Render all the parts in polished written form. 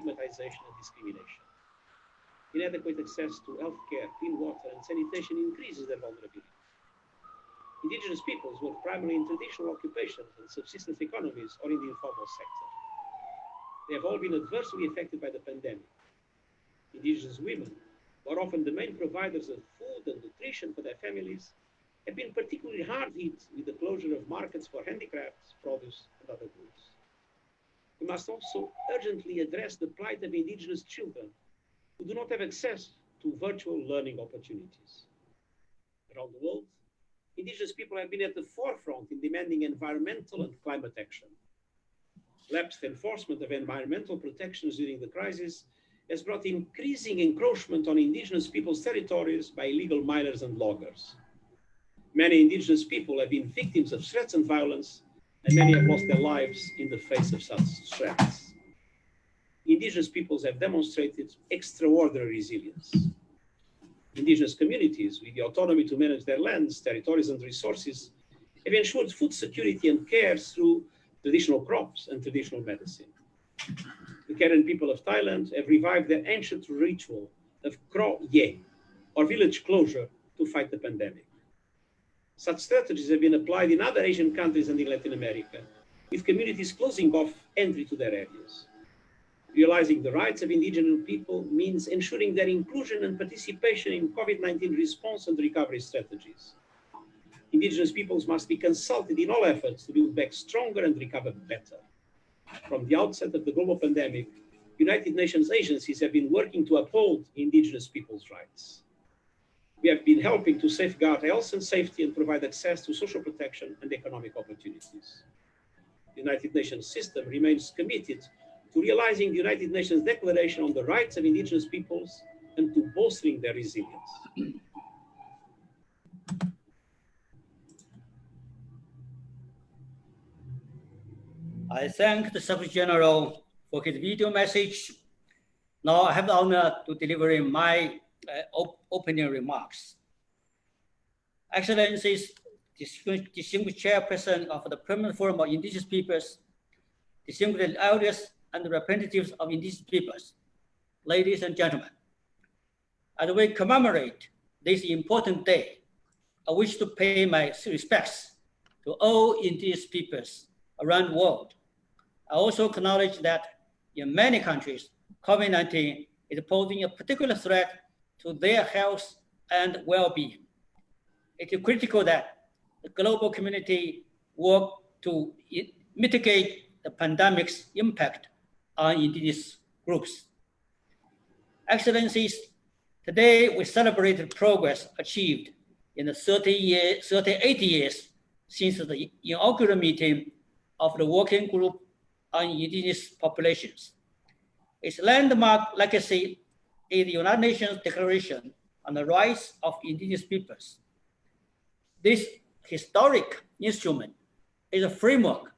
stigmatization and discrimination. Inadequate access to healthcare, clean water, and sanitation increases their vulnerability. Indigenous peoples work primarily in traditional occupations and subsistence economies or in the informal sector. They have all been adversely affected by the pandemic. Indigenous women, more often the main providers of food and nutrition for their families, have been particularly hard hit with the closure of markets for handicrafts, produce, and other goods. We must also urgently address the plight of Indigenous children who do not have access to virtual learning opportunities. Around the world, Indigenous people have been at the forefront in demanding environmental and climate action. Lapsed enforcement of environmental protections during the crisis has brought increasing encroachment on Indigenous people's territories by illegal miners and loggers. Many Indigenous people have been victims of threats and violence, and many have lost their lives in the face of such threats. Indigenous peoples have demonstrated extraordinary resilience. Indigenous communities, with the autonomy to manage their lands, territories, and resources, have ensured food security and care through traditional crops and traditional medicine. The Karen people of Thailand have revived their ancient ritual of Kro Ye, or village closure, to fight the pandemic. Such strategies have been applied in other Asian countries and in Latin America, with communities closing off entry to their areas. Realizing the rights of indigenous people means ensuring their inclusion and participation in COVID-19 response and recovery strategies. Indigenous peoples must be consulted in all efforts to build back stronger and recover better. From the outset of the global pandemic, United Nations agencies have been working to uphold indigenous peoples' rights. We have been helping to safeguard health and safety and provide access to social protection and economic opportunities. The United Nations system remains committed to realizing the United Nations Declaration on the Rights of Indigenous Peoples and to bolstering their resilience. I thank the Secretary General for his video message. Now I have the honor to deliver my opening remarks. Excellencies, distinguished Chairperson of the Permanent Forum of Indigenous Peoples, distinguished elders and representatives of Indigenous peoples, ladies and gentlemen, as we commemorate this important day, I wish to pay my respects to all Indigenous peoples around the world. I also acknowledge that in many countries, COVID-19 is posing a particular threat to their health and well-being. It is critical that the global community work to mitigate the pandemic's impact on Indigenous groups. Excellencies, today we celebrate the progress achieved in the 38 years since the inaugural meeting of the Working Group on Indigenous Populations. Its landmark legacy is the United Nations Declaration on the Rights of Indigenous Peoples. This historic instrument is a framework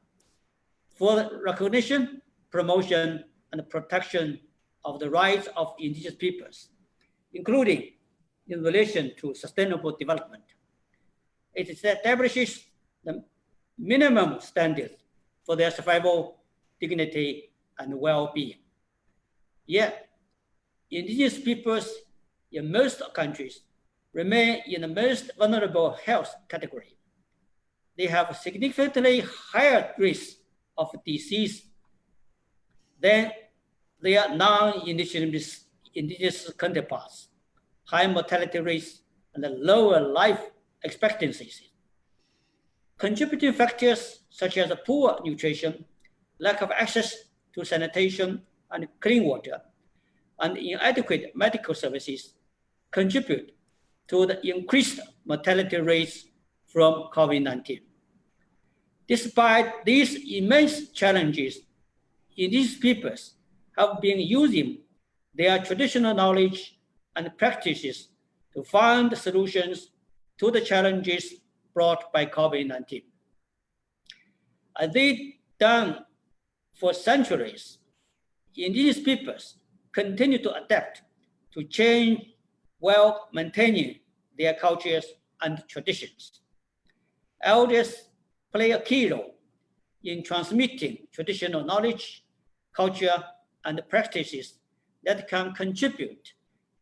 for the recognition, promotion, and protection of the rights of Indigenous peoples, including in relation to sustainable development. It establishes the minimum standards for their survival, dignity, and well-being. Yet, Indigenous peoples in most countries remain in the most vulnerable health category. They have significantly higher risk of disease than their non-indigenous counterparts, high mortality rates, and lower life expectancies. Contributing factors such as poor nutrition, lack of access to sanitation and clean water, and inadequate medical services contribute to the increased mortality rates from COVID-19. Despite these immense challenges, Indigenous peoples have been using their traditional knowledge and practices to find solutions to the challenges brought by COVID-19. As they've done for centuries, Indigenous peoples continue to adapt to change while maintaining their cultures and traditions. Elders play a key role in transmitting traditional knowledge, culture, and practices that can contribute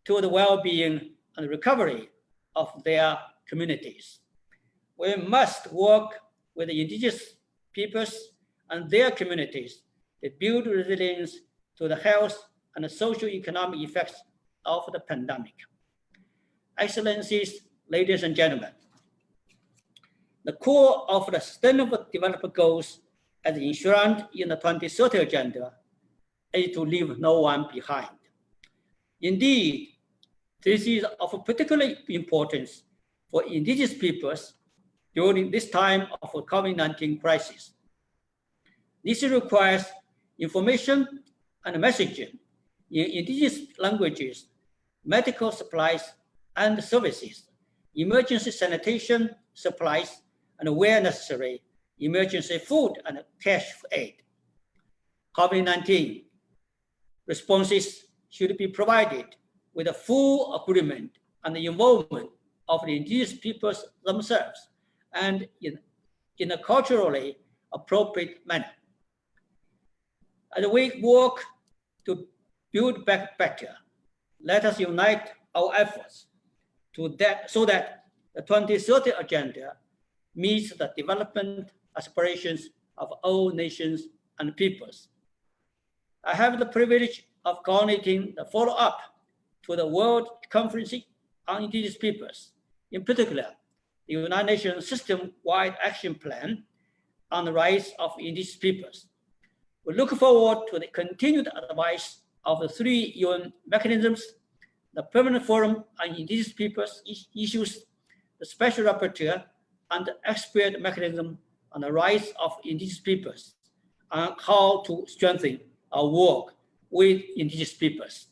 to the well-being and recovery of their communities. We must work with the indigenous peoples and their communities to build resilience to the health and socio-economic effects of the pandemic. Excellencies, ladies and gentlemen, the core of the Sustainable Development Goals as enshrined in the 2030 Agenda is to leave no one behind. Indeed, this is of particular importance for indigenous peoples during this time of the COVID-19 crisis. This requires information and messaging in indigenous languages, medical supplies and services, emergency sanitation supplies, and where necessary, emergency food and cash aid. COVID-19 responses should be provided with a full agreement and the involvement of the indigenous peoples themselves and in a culturally appropriate manner. As we work to build back better, let us unite our efforts so that the 2030 Agenda meets the development aspirations of all nations and peoples. I have the privilege of coordinating the follow-up to the World Conference on Indigenous Peoples, in particular, the United Nations System-Wide Action Plan on the Rights of Indigenous Peoples. We look forward to the continued advice of the 3 UN mechanisms, the Permanent Forum on Indigenous Peoples Issues, the Special Rapporteur, and the Expert Mechanism on the Rights of Indigenous Peoples, on how to strengthen our work with indigenous peoples.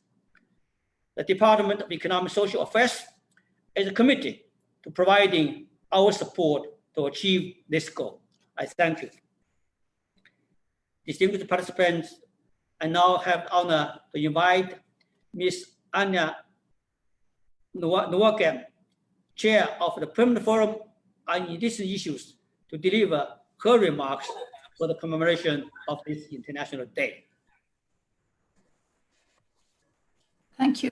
The Department of Economic and Social Affairs is committed to providing our support to achieve this goal. I thank you. Distinguished participants, I now have the honor to invite Ms. Anya Nguyen, Chair of the Permanent Forum on Indigenous Issues, to deliver her remarks for the commemoration of this International Day. Thank you.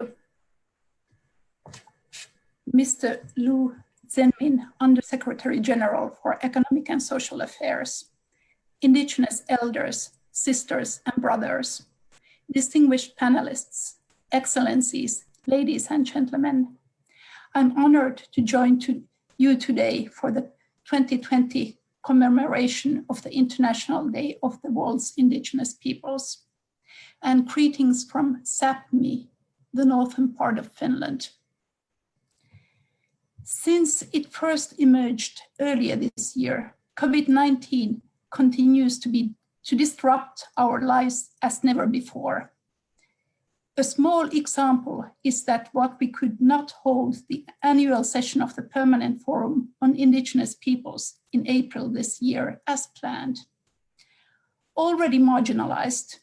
Mr. Lu Zhenmin, Undersecretary General for Economic and Social Affairs, Indigenous elders, sisters and brothers, distinguished panelists, excellencies, ladies and gentlemen, I'm honored to join you today for the 2020 commemoration of the International Day of the World's Indigenous Peoples, and greetings from Sápmi, the northern part of Finland. Since it first emerged earlier this year, COVID-19 continues to disrupt our lives as never before. A small example is that what we could not hold the annual session of the Permanent Forum on Indigenous Peoples in April this year as planned. Already marginalized,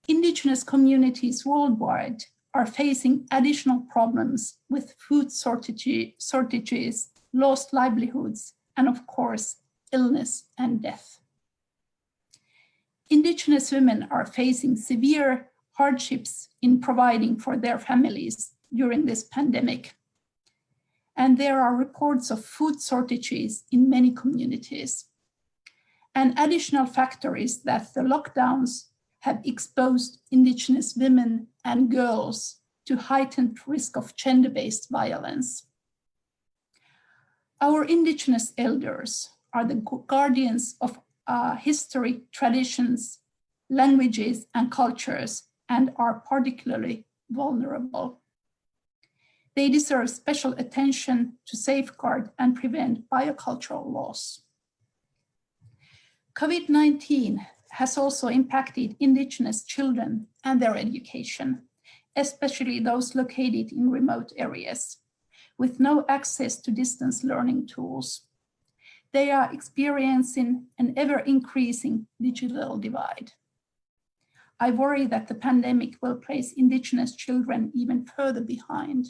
Indigenous communities worldwide are facing additional problems with food shortages, lost livelihoods, and of course, illness and death. Indigenous women are facing severe hardships in providing for their families during this pandemic. And there are reports of food shortages in many communities. An additional factor is that the lockdowns have exposed Indigenous women and girls to heightened risk of gender-based violence. Our Indigenous elders are the guardians of history, traditions, languages, and cultures, and are particularly vulnerable. They deserve special attention to safeguard and prevent biocultural loss. COVID-19 has also impacted Indigenous children and their education, especially those located in remote areas, with no access to distance learning tools. They are experiencing an ever-increasing digital divide. I worry that the pandemic will place Indigenous children even further behind.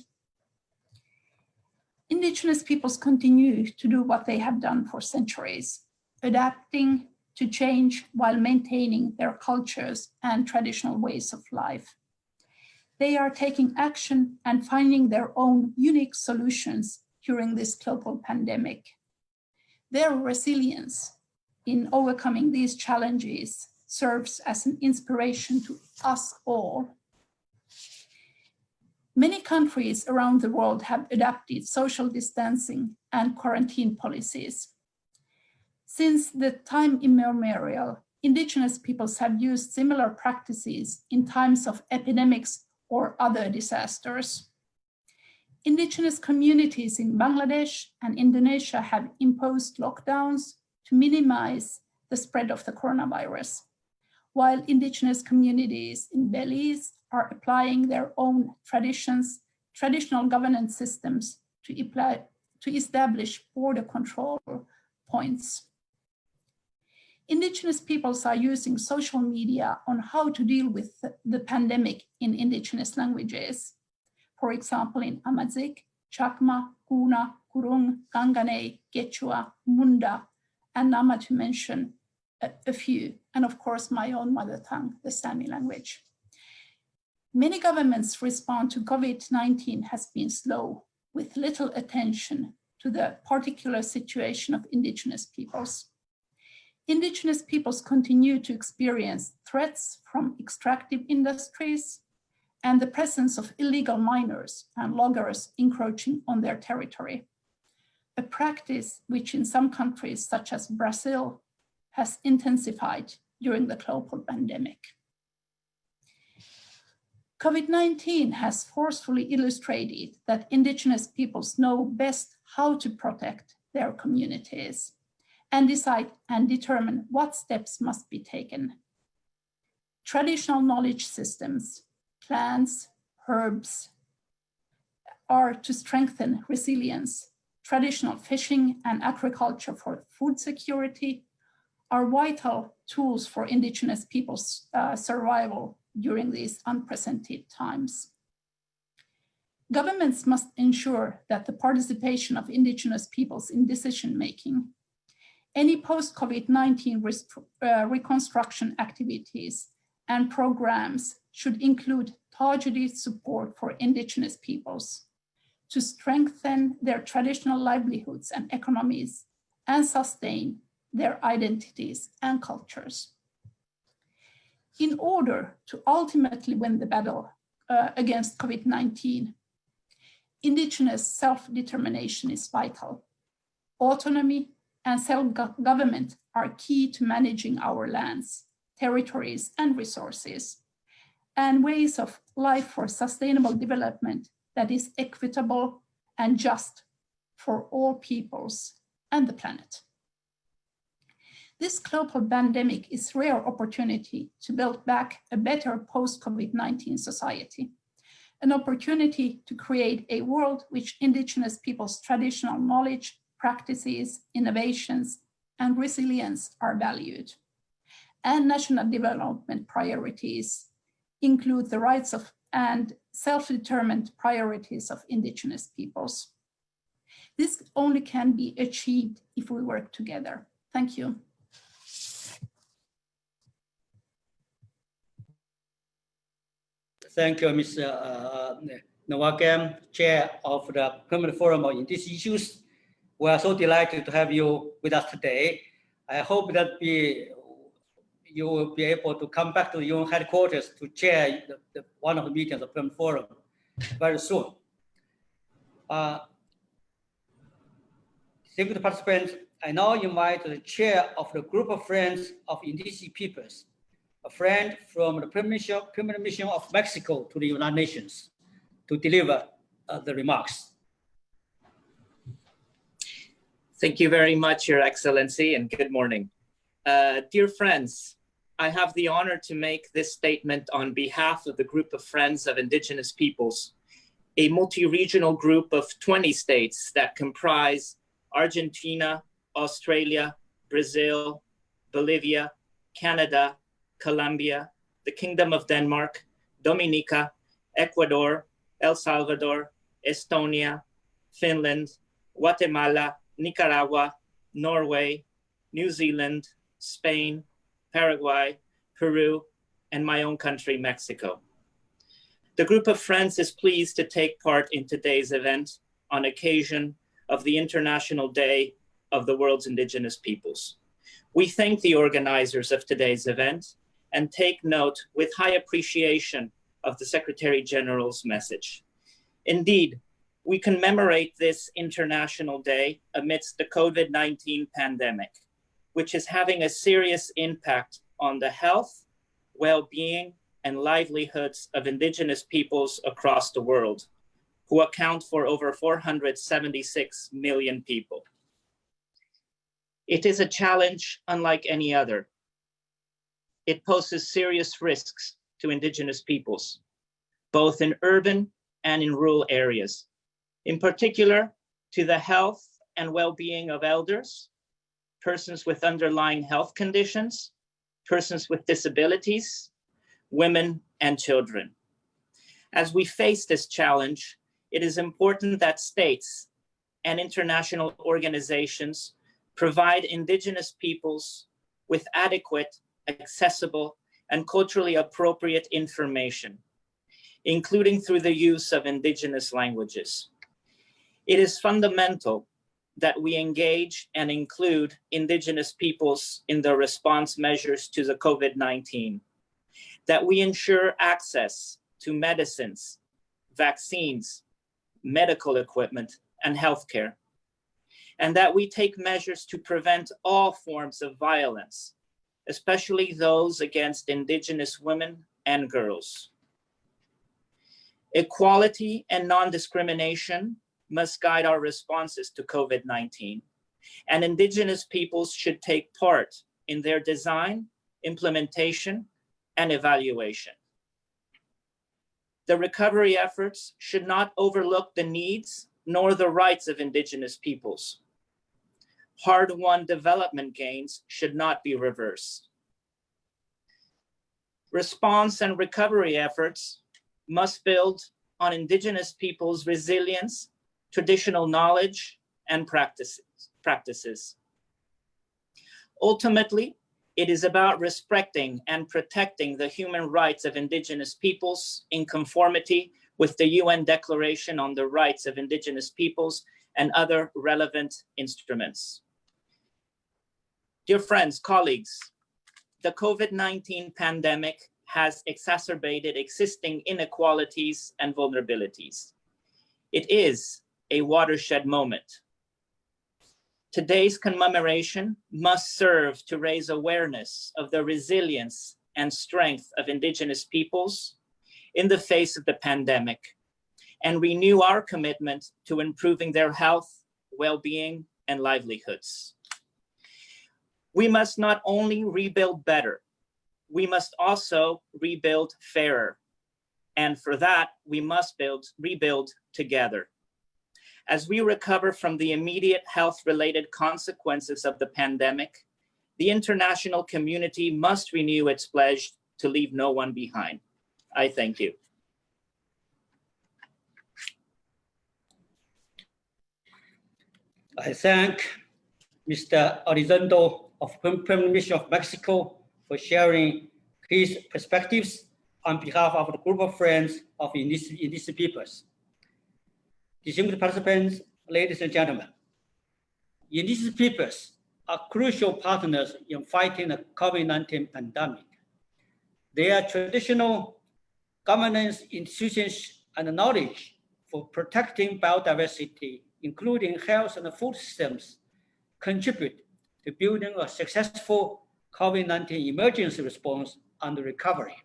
Indigenous peoples continue to do what they have done for centuries, adapting, to change while maintaining their cultures and traditional ways of life. They are taking action and finding their own unique solutions during this global pandemic. Their resilience in overcoming these challenges serves as an inspiration to us all. Many countries around the world have adopted social distancing and quarantine policies. Since the time immemorial, Indigenous peoples have used similar practices in times of epidemics or other disasters. Indigenous communities in Bangladesh and Indonesia have imposed lockdowns to minimize the spread of the coronavirus, while Indigenous communities in Belize are applying their own traditional governance systems to establish border control points. Indigenous peoples are using social media on how to deal with the pandemic in Indigenous languages. For example, in Amazigh, Chakma, Kuna, Kurung, Kangane, Quechua, Munda, and Nama, to mention a few, and of course my own mother tongue, the Sami language. Many governments' response to COVID-19 has been slow, with little attention to the particular situation of Indigenous peoples. Indigenous peoples continue to experience threats from extractive industries and the presence of illegal miners and loggers encroaching on their territory, a practice which in some countries, such as Brazil, has intensified during the global pandemic. COVID-19 has forcefully illustrated that Indigenous peoples know best how to protect their communities and decide and determine what steps must be taken. Traditional knowledge systems, plants, herbs, are to strengthen resilience. Traditional fishing and agriculture for food security are vital tools for Indigenous people's survival during these unprecedented times. Governments must ensure that the participation of Indigenous peoples in decision-making. Any post-COVID-19 reconstruction activities and programs should include targeted support for Indigenous peoples to strengthen their traditional livelihoods and economies and sustain their identities and cultures. In order to ultimately win the battle against COVID-19, Indigenous self-determination is vital. Autonomy and self-government are key to managing our lands, territories, and resources, and ways of life for sustainable development that is equitable and just for all peoples and the planet. This global pandemic is a rare opportunity to build back a better post-COVID-19 society, an opportunity to create a world which Indigenous people's traditional knowledge, practices, innovations, and resilience are valued. And national development priorities include the rights of and self-determined priorities of Indigenous peoples. This only can be achieved if we work together. Thank you. Thank you, Ms. Nawakam, Chair of the Permanent Forum on Indigenous Issues. We are so delighted to have you with us today. I hope that you will be able to come back to your own headquarters to chair one of the meetings of the Permanent Forum very soon. Distinguished participants, I now invite the chair of the Group of Friends of Indigenous Peoples, a friend from the Permanent Mission of Mexico to the United Nations, to deliver the remarks. Thank you very much, Your Excellency, and good morning. Dear friends, I have the honor to make this statement on behalf of the Group of Friends of Indigenous Peoples, a multi-regional group of 20 states that comprise Argentina, Australia, Brazil, Bolivia, Canada, Colombia, the Kingdom of Denmark, Dominica, Ecuador, El Salvador, Estonia, Finland, Guatemala, Nicaragua, Norway, New Zealand, Spain, Paraguay, Peru, and my own country, Mexico. The group of friends is pleased to take part in today's event on occasion of the International Day of the World's Indigenous Peoples. We thank the organizers of today's event and take note with high appreciation of the Secretary General's message. Indeed, we commemorate this International Day amidst the COVID-19 pandemic, which is having a serious impact on the health, well-being, and livelihoods of Indigenous peoples across the world, who account for over 476 million people. It is a challenge unlike any other. It poses serious risks to Indigenous peoples, both in urban and in rural areas, in particular to the health and well-being of elders, persons with underlying health conditions, persons with disabilities, women, and children. As we face this challenge, it is important that states and international organizations provide Indigenous peoples with adequate, accessible, and culturally appropriate information, including through the use of Indigenous languages. It is fundamental that we engage and include Indigenous peoples in the response measures to the COVID-19, that we ensure access to medicines, vaccines, medical equipment, and healthcare, and that we take measures to prevent all forms of violence, especially those against Indigenous women and girls. Equality and non-discrimination must guide our responses to COVID-19, and Indigenous peoples should take part in their design, implementation, and evaluation. The recovery efforts should not overlook the needs nor the rights of Indigenous peoples. Hard-won development gains should not be reversed. Response and recovery efforts must build on Indigenous peoples' resilience, traditional knowledge, and practices. Ultimately, it is about respecting and protecting the human rights of Indigenous peoples in conformity with the UN Declaration on the Rights of Indigenous Peoples and other relevant instruments. Dear friends, colleagues, the COVID-19 pandemic has exacerbated existing inequalities and vulnerabilities. It is a watershed moment. Today's commemoration must serve to raise awareness of the resilience and strength of Indigenous peoples in the face of the pandemic, and renew our commitment to improving their health, well-being, and livelihoods. We must not only rebuild better, we must also rebuild fairer. And for that, we must rebuild together. As we recover from the immediate health-related consequences of the pandemic, the international community must renew its pledge to leave no one behind. I thank you. I thank Mr. Elizondo of Prime Minister of Mexico for sharing his perspectives on behalf of the group of friends of Indigenous peoples. Distinguished participants, ladies and gentlemen, Indigenous peoples are crucial partners in fighting the COVID-19 pandemic. Their traditional governance institutions and knowledge for protecting biodiversity, including health and food systems, contribute to building a successful COVID-19 emergency response and recovery.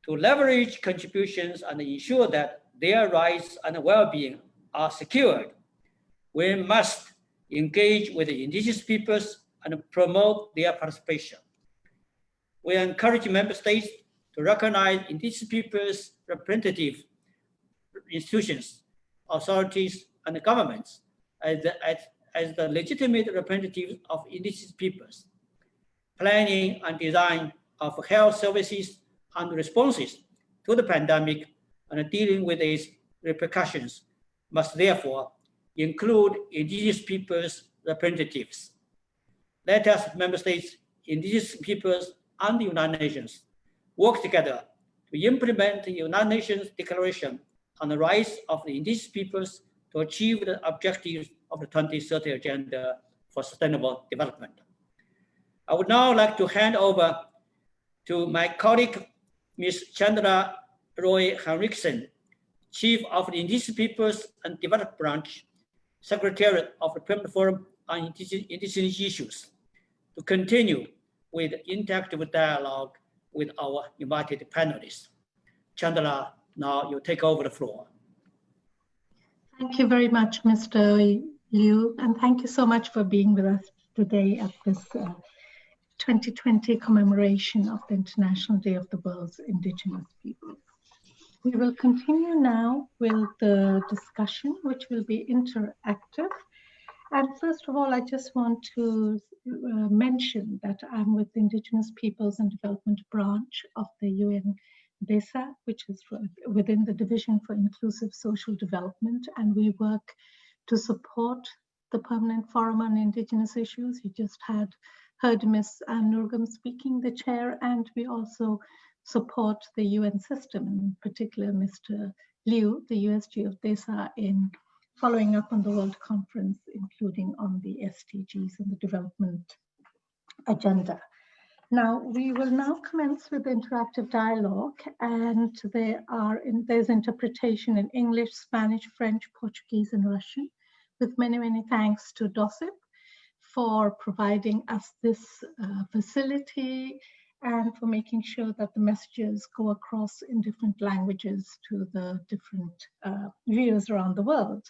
To leverage contributions and ensure that their rights and well-being are secured, we must engage with the Indigenous peoples and promote their participation. We encourage member states to recognize Indigenous peoples' representative institutions, authorities, and governments as the legitimate representatives of Indigenous peoples. Planning and design of health services and responses to the pandemic and dealing with its repercussions must therefore include Indigenous peoples' representatives. Let us, member states, indigenous peoples and the United Nations work together to implement the United Nations Declaration on the Rights of the Indigenous Peoples to achieve the objectives of the 2030 Agenda for Sustainable Development. I would now like to hand over to my colleague, Ms. Chandra Roy Henriksen, Chief of the Indigenous Peoples and Development Branch, Secretariat of the Permanent Forum on Indigenous Issues, to continue with interactive dialogue with our invited panelists. Chandra, now you take over the floor. Thank you very much, Mr. Liu, and thank you so much for being with us today at this 2020 commemoration of the International Day of the World's Indigenous Peoples. We will continue now with the discussion, which will be interactive. And first of all, I just want to mention that I'm with the Indigenous Peoples and Development Branch of the UN DESA, which is within the Division for Inclusive Social Development, and we work to support the Permanent Forum on Indigenous Issues. You just heard Ms. Nurgam speaking, the chair, and we also support the UN system, in particular Mr. Liu, the USG of DESA, in following up on the World Conference, including on the SDGs and the development agenda. Now, we will now commence with the interactive dialogue, and there's interpretation in English, Spanish, French, Portuguese, and Russian, with many, many thanks to DOSIP for providing us this facility and for making sure that the messages go across in different languages to the different viewers around the world.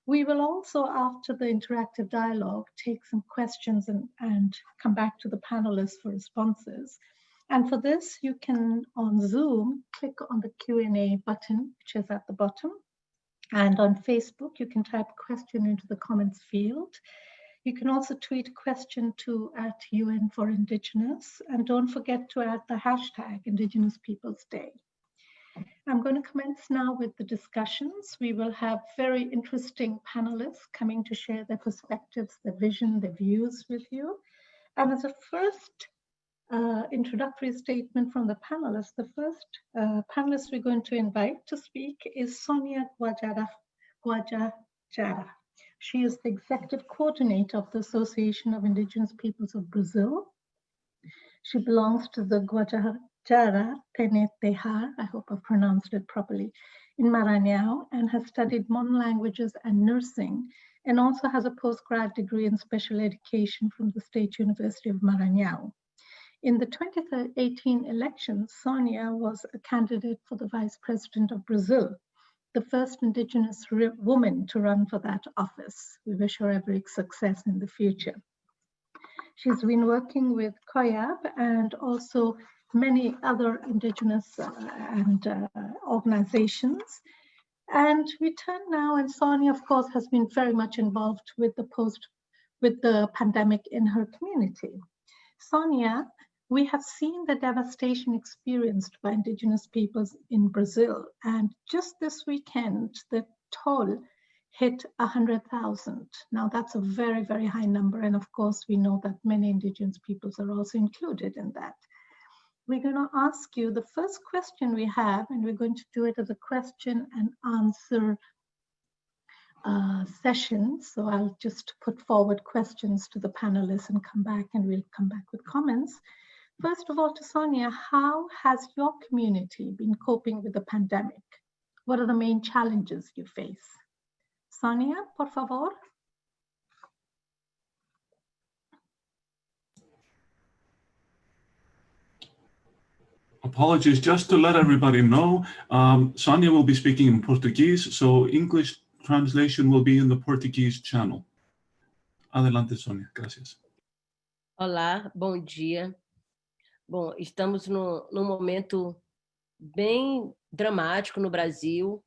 We will also, after the interactive dialogue, take some questions and come back to the panelists for responses. And for this, you can, on Zoom, click on the Q&A button, which is at the bottom. And on Facebook, you can type question into the comments field. You can also tweet question to @UN for Indigenous, and don't forget to add the hashtag Indigenous Peoples Day. I'm going to commence now with the discussions. We will have very interesting panelists coming to share their perspectives, their vision, their views with you. And as a first introductory statement from the panelists, the first panelist we're going to invite to speak is Sonia Gwajada. She is the executive coordinator of the Association of Indigenous Peoples of Brazil. She belongs to the Gwajada Tenetejar, I hope I pronounced it properly, in Maranhão, and has studied modern languages and nursing, and also has a postgrad degree in special education from the State University of Maranhão. In the 2018 elections, Sonia was a candidate for the Vice President of Brazil, the first Indigenous woman to run for that office. We wish her every success in the future. She's been working with COIAB and also many other Indigenous organizations. And we turn now, and Sonia, of course, has been very much involved with the pandemic in her community. Sonia, we have seen the devastation experienced by Indigenous peoples in Brazil. And just this weekend, the toll hit 100,000. Now that's a very, very high number. And of course, we know that many Indigenous peoples are also included in that. We're going to ask you the first question we have, and we're going to do it as a question and answer session. So I'll just put forward questions to the panelists and come back, and we'll come back with comments. First of all, to Sonia, how has your community been coping with the pandemic? What are the main challenges you face? Sonia, por favor. Apologies, just to let everybody know, Sonia will be speaking in Portuguese, so English translation will be in the Portuguese channel. Adelante, Sonia, gracias. Olá, bom dia. Bom, estamos num momento bem dramático no Brasil,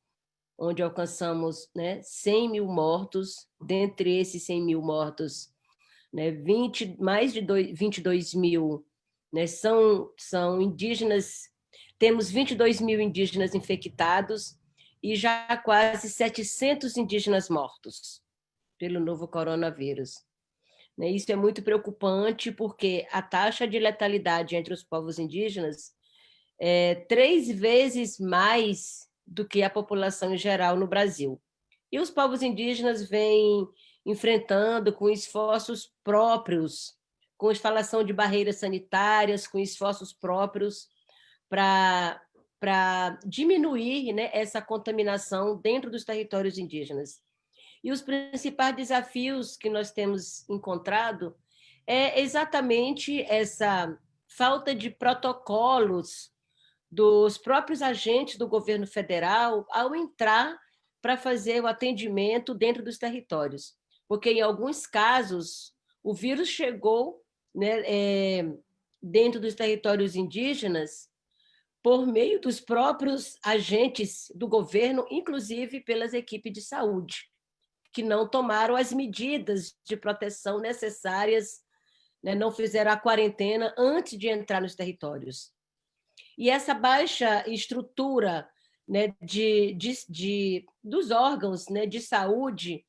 onde alcançamos 100 mil mortos. Dentre esses 100 mil mortos, mais de 22 mil são indígenas. Temos 22 mil indígenas infectados e já quase 700 indígenas mortos pelo novo coronavírus. né? Isso é muito preocupante, porque a taxa de letalidade entre os povos indígenas é 3 vezes mais do que a população em geral no Brasil. E os povos indígenas vêm enfrentando com esforços próprios, com instalação de barreiras sanitárias, com esforços próprios para diminuir, né, essa contaminação dentro dos territórios indígenas. E os principais desafios que nós temos encontrado é exatamente essa falta de protocolos dos próprios agentes do governo federal ao entrar para fazer o atendimento dentro dos territórios. Porque, em alguns casos, o vírus chegou, né, dentro dos territórios indígenas por meio dos próprios agentes do governo, inclusive pelas equipes de saúde, que não tomaram as medidas de proteção necessárias, né, não fizeram a quarentena antes de entrar nos territórios. E essa baixa estrutura, né, dos órgãos, né, de saúde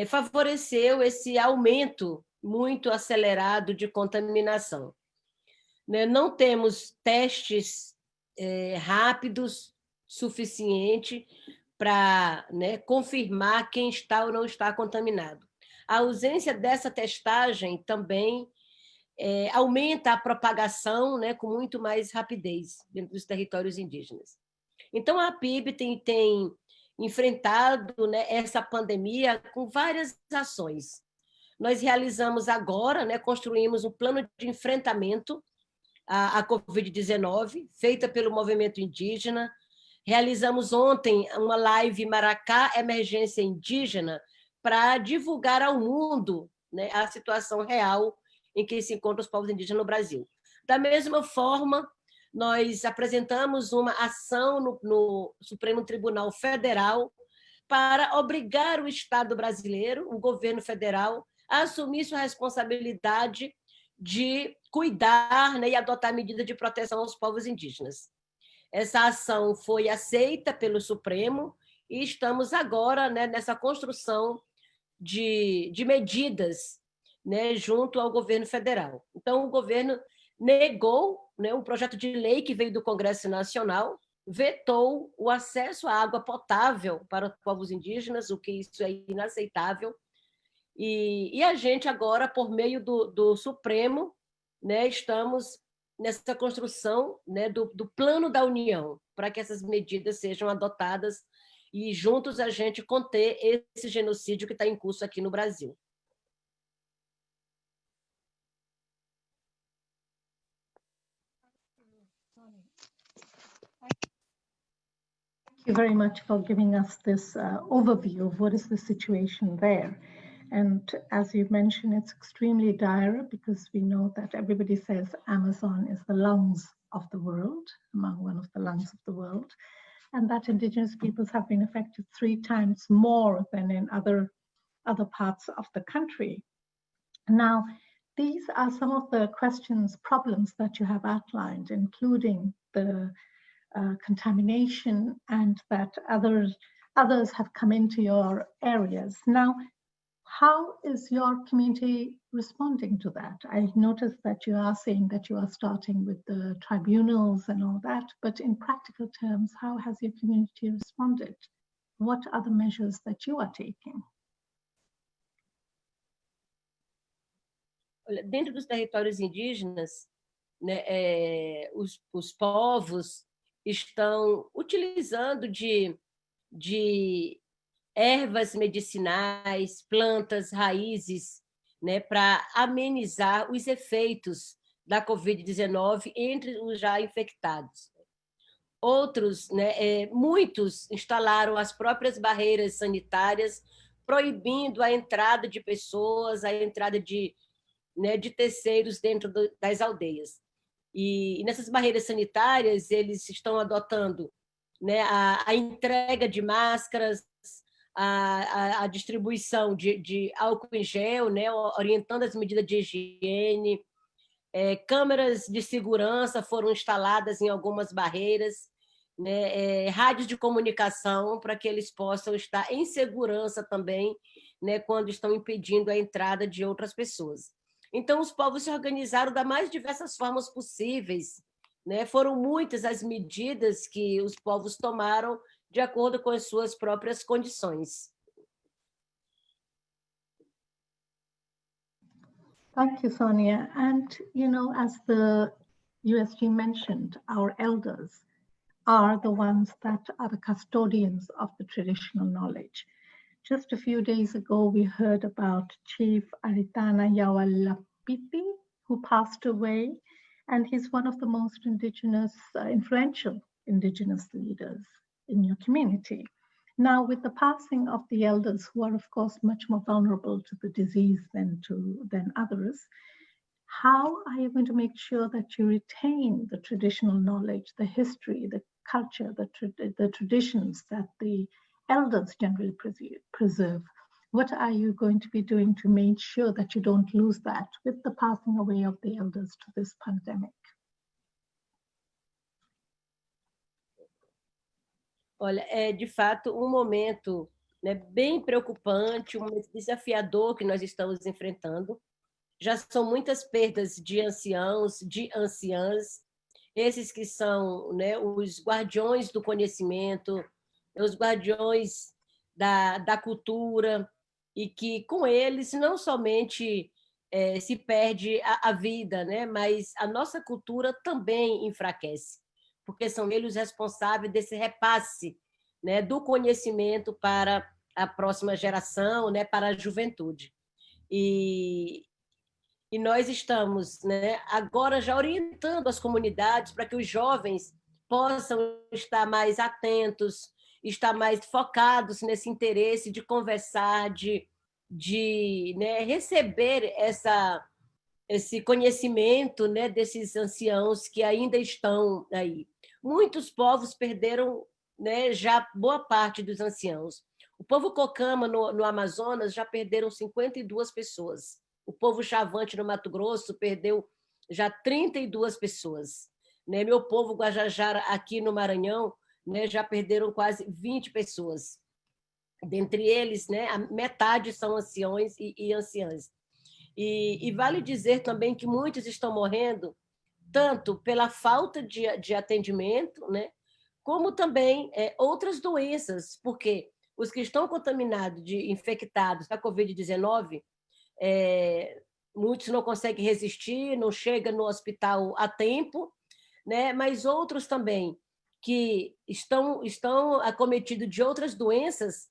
favoreceu esse aumento muito acelerado de contaminação. Né, não temos testes rápidos suficiente para, né, confirmar quem está ou não está contaminado. A ausência dessa testagem também aumenta a propagação, né, com muito mais rapidez dentro dos territórios indígenas. Então, a PIB tem enfrentado, né, essa pandemia com várias ações. Nós realizamos agora, né, construímos um plano de enfrentamento à Covid-19, feita pelo movimento indígena. Realizamos ontem uma live Maracá Emergência Indígena para divulgar ao mundo, né, a situação real em que se encontram os povos indígenas no Brasil. Da mesma forma, nós apresentamos uma ação no Supremo Tribunal Federal para obrigar o Estado brasileiro, o governo federal, a assumir sua responsabilidade de cuidar, né, e adotar medidas de proteção aos povos indígenas. Essa ação foi aceita pelo Supremo e estamos agora, né, nessa construção de medidas, né, junto ao governo federal. Então, o governo negou, né, um projeto de lei que veio do Congresso Nacional, vetou o acesso à água potável para os povos indígenas, o que isso é inaceitável. E a gente agora, por meio do Supremo, né, estamos nessa construção, né, do plano da União, para que essas medidas sejam adotadas e juntos a gente conter esse genocídio que está em curso aqui no Brasil. Thank you very much for giving us this overview of what is the situation there. And as you mentioned, it's extremely dire because we know that everybody says Amazon is the lungs of the world, among one of the lungs of the world, and that Indigenous peoples have been affected 3 times more than in other parts of the country. Now, these are some of the problems that you have outlined, including the contamination and that others have come into your areas. Now, how is your community responding to that? I noticed that you are saying that you are starting with the tribunals and all that, but in practical terms, how has your community responded? What are the measures that you are taking? Dentro dos territórios indígenas, né, os povos estão utilizando de ervas medicinais, plantas, raízes, né, para amenizar os efeitos da Covid-19 entre os já infectados. Outros, né, muitos instalaram as próprias barreiras sanitárias, proibindo a entrada de pessoas, a entrada de terceiros dentro das aldeias. E nessas barreiras sanitárias, eles estão adotando, né, a entrega de máscaras, a distribuição de álcool em gel, né, orientando as medidas de higiene, câmeras de segurança foram instaladas em algumas barreiras, né, rádios de comunicação para que eles possam estar em segurança também, né, quando estão impedindo a entrada de outras pessoas. Então, os povos se organizaram das mais diversas formas possíveis, né? Foram muitas as medidas que os povos tomaram de acordo com as suas próprias condições. Thank you, Sonia. And, you know, as the USG mentioned, our elders are the ones that are the custodians of the traditional knowledge. Just a few days ago, we heard about Chief Aritana Yawalapiti, who passed away, and he's one of the most influential Indigenous leaders in your community. Now, with the passing of the elders, who are, of course, much more vulnerable to the disease than others, how are you going to make sure that you retain the traditional knowledge, the history, the culture, the traditions that the elders generally preserve? What are you going to be doing to make sure that you don't lose that with the passing away of the elders to this pandemic? Olha, é de fato um momento, né, bem preocupante, um momento desafiador que nós estamos enfrentando. Já são muitas perdas de anciãos, de anciãs, esses que são, né, os guardiões do conhecimento, os guardiões da cultura, e que com eles não somente se perde a vida, né, mas a nossa cultura também enfraquece, porque são eles os responsáveis desse repasse, né, do conhecimento para a próxima geração, né, para a juventude. E nós estamos, né, agora já orientando as comunidades para que os jovens possam estar mais atentos, estar mais focados nesse interesse de conversar, de né, receber esse conhecimento, né, desses anciãos que ainda estão aí. Muitos povos perderam, né, já boa parte dos anciãos. O povo Cocama, no Amazonas, já perderam 52 pessoas. O povo Chavante, no Mato Grosso, perdeu já 32 pessoas. Né? Meu povo Guajajara, aqui no Maranhão, né, já perderam quase 20 pessoas. Dentre eles, né, a metade são anciões e anciãs. E vale dizer também que muitos estão morrendo tanto pela falta de atendimento, né, como também outras doenças, porque os que estão contaminados, infectados da Covid-19, muitos não conseguem resistir, não chegam no hospital a tempo, né? Mas outros também que estão acometidos de outras doenças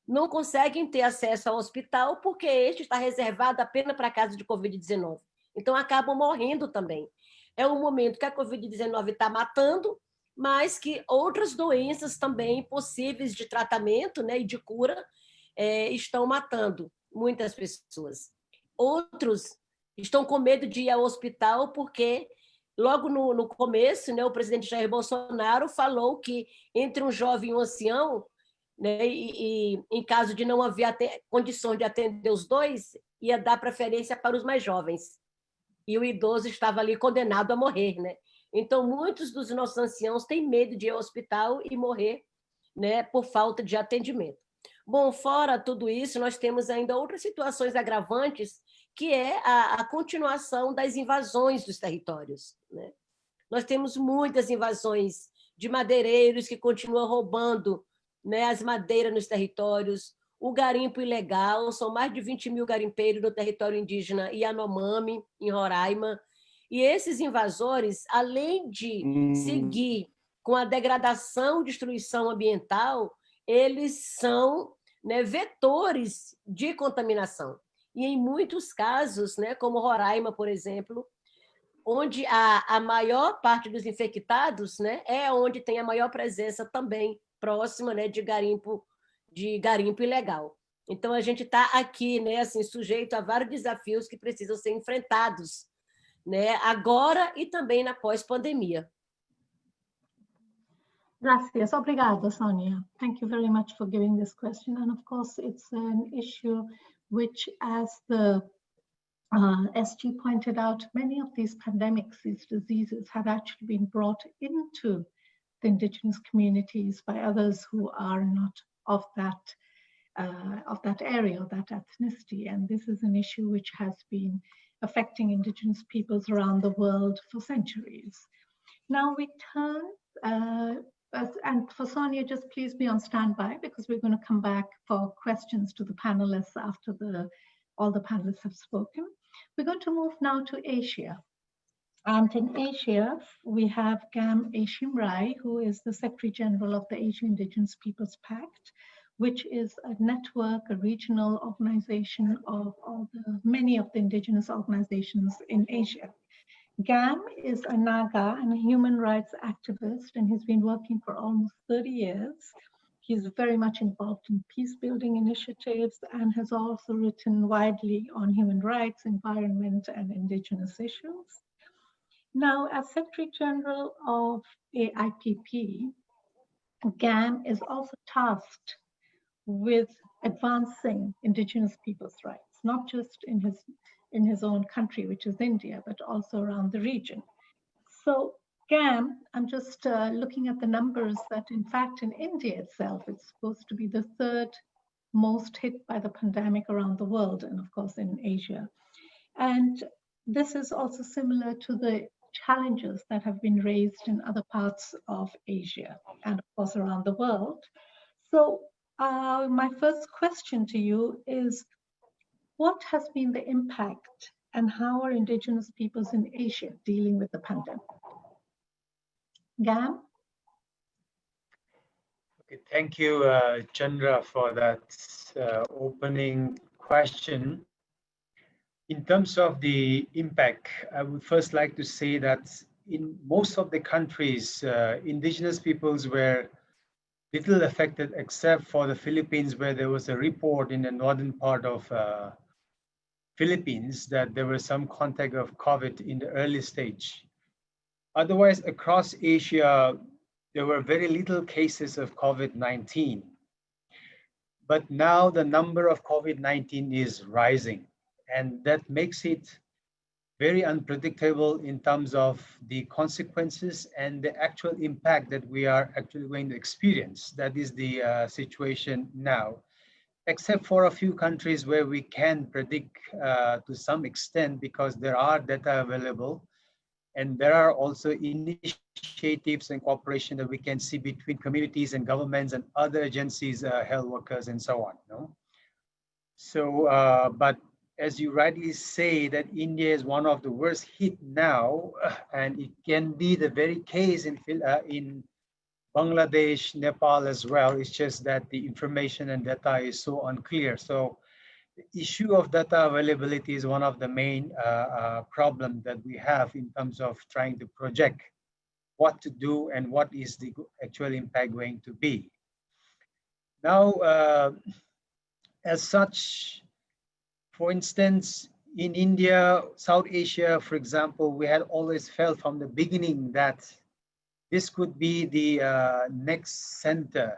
não conseguem ter acesso ao hospital porque este está reservado apenas para casos de Covid-19. Então, acabam morrendo também. É um momento que a Covid-19 está matando, mas que outras doenças também possíveis de tratamento, né, e de cura estão matando muitas pessoas. Outros estão com medo de ir ao hospital porque, logo no começo, né, o presidente Jair Bolsonaro falou que entre um jovem e um ancião, né, e em caso de não haver condições de atender os dois, ia dar preferência para os mais jovens. E o idoso estava ali condenado a morrer, né? Então, muitos dos nossos anciãos têm medo de ir ao hospital e morrer, né, por falta de atendimento. Bom, fora tudo isso, nós temos ainda outras situações agravantes, que é a continuação das invasões dos territórios, né? Nós temos muitas invasões de madeireiros que continuam roubando, né, as madeiras nos territórios, o garimpo ilegal, são mais de 20 mil garimpeiros no território indígena Yanomami, em Roraima, e esses invasores, além de seguir com a degradação e destruição ambiental, eles são, né, vetores de contaminação. E em muitos casos, né, como Roraima, por exemplo, onde a maior parte dos infectados, né, é onde tem a maior presença também próxima, né, de garimpo ilegal. Então, a gente está aqui, né, assim, sujeito a vários desafios que precisam ser enfrentados, né, agora e também na pós-pandemia. Gracias. Obrigada, Sonia. Thank you very much for giving this question. And of course, it's an issue which, as the SG pointed out, many of these pandemics, these diseases, had actually been brought into the indigenous communities by others who are not of that area, of that ethnicity. And this is an issue which has been affecting indigenous peoples around the world for centuries. Now we turn, and for Sonia, just please be on standby because we're going to come back for questions to the panelists after all the panelists have spoken. We're going to move now to Asia. And in Asia, we have Gam Ashim Rai, who is the Secretary General of the Asia Indigenous Peoples Pact, which is a network, a regional organization of many of the indigenous organizations in Asia. Gam is a Naga and a human rights activist, and he's been working for almost 30 years. He's very much involved in peace building initiatives and has also written widely on human rights, environment, and indigenous issues. Now, as Secretary General of AIPP, Gam is also tasked with advancing indigenous people's rights, not just in his own country, which is India, but also around the region. So Gam, I'm just looking at the numbers that in fact in India itself, it's supposed to be the third most hit by the pandemic around the world, and of course in Asia. And this is also similar to the challenges that have been raised in other parts of Asia and of course around the world. So my first question to you is, what has been the impact and how are indigenous peoples in Asia dealing with the pandemic? Gam? Okay, thank you, Chandra, for that opening question. In terms of the impact, I would first like to say that in most of the countries, indigenous peoples were little affected except for the Philippines, where there was a report in the northern part of Philippines that there was some contact of COVID in the early stage. Otherwise, across Asia, there were very little cases of COVID-19. But now the number of COVID-19 is rising, and that makes it very unpredictable in terms of the consequences and the actual impact that we are actually going to experience. That is the situation now, except for a few countries where we can predict to some extent because there are data available. And there are also initiatives and cooperation that we can see between communities and governments and other agencies, health workers, and so on. No? So, but as you rightly say, that India is one of the worst hit now, and it can be the very case in Bangladesh, Nepal as well. It's just that the information and data is so unclear. So the issue of data availability is one of the main problems that we have in terms of trying to project what to do and what is the actual impact going to be. Now, as such, for instance, in India, South Asia, for example, we had always felt from the beginning that this could be the next center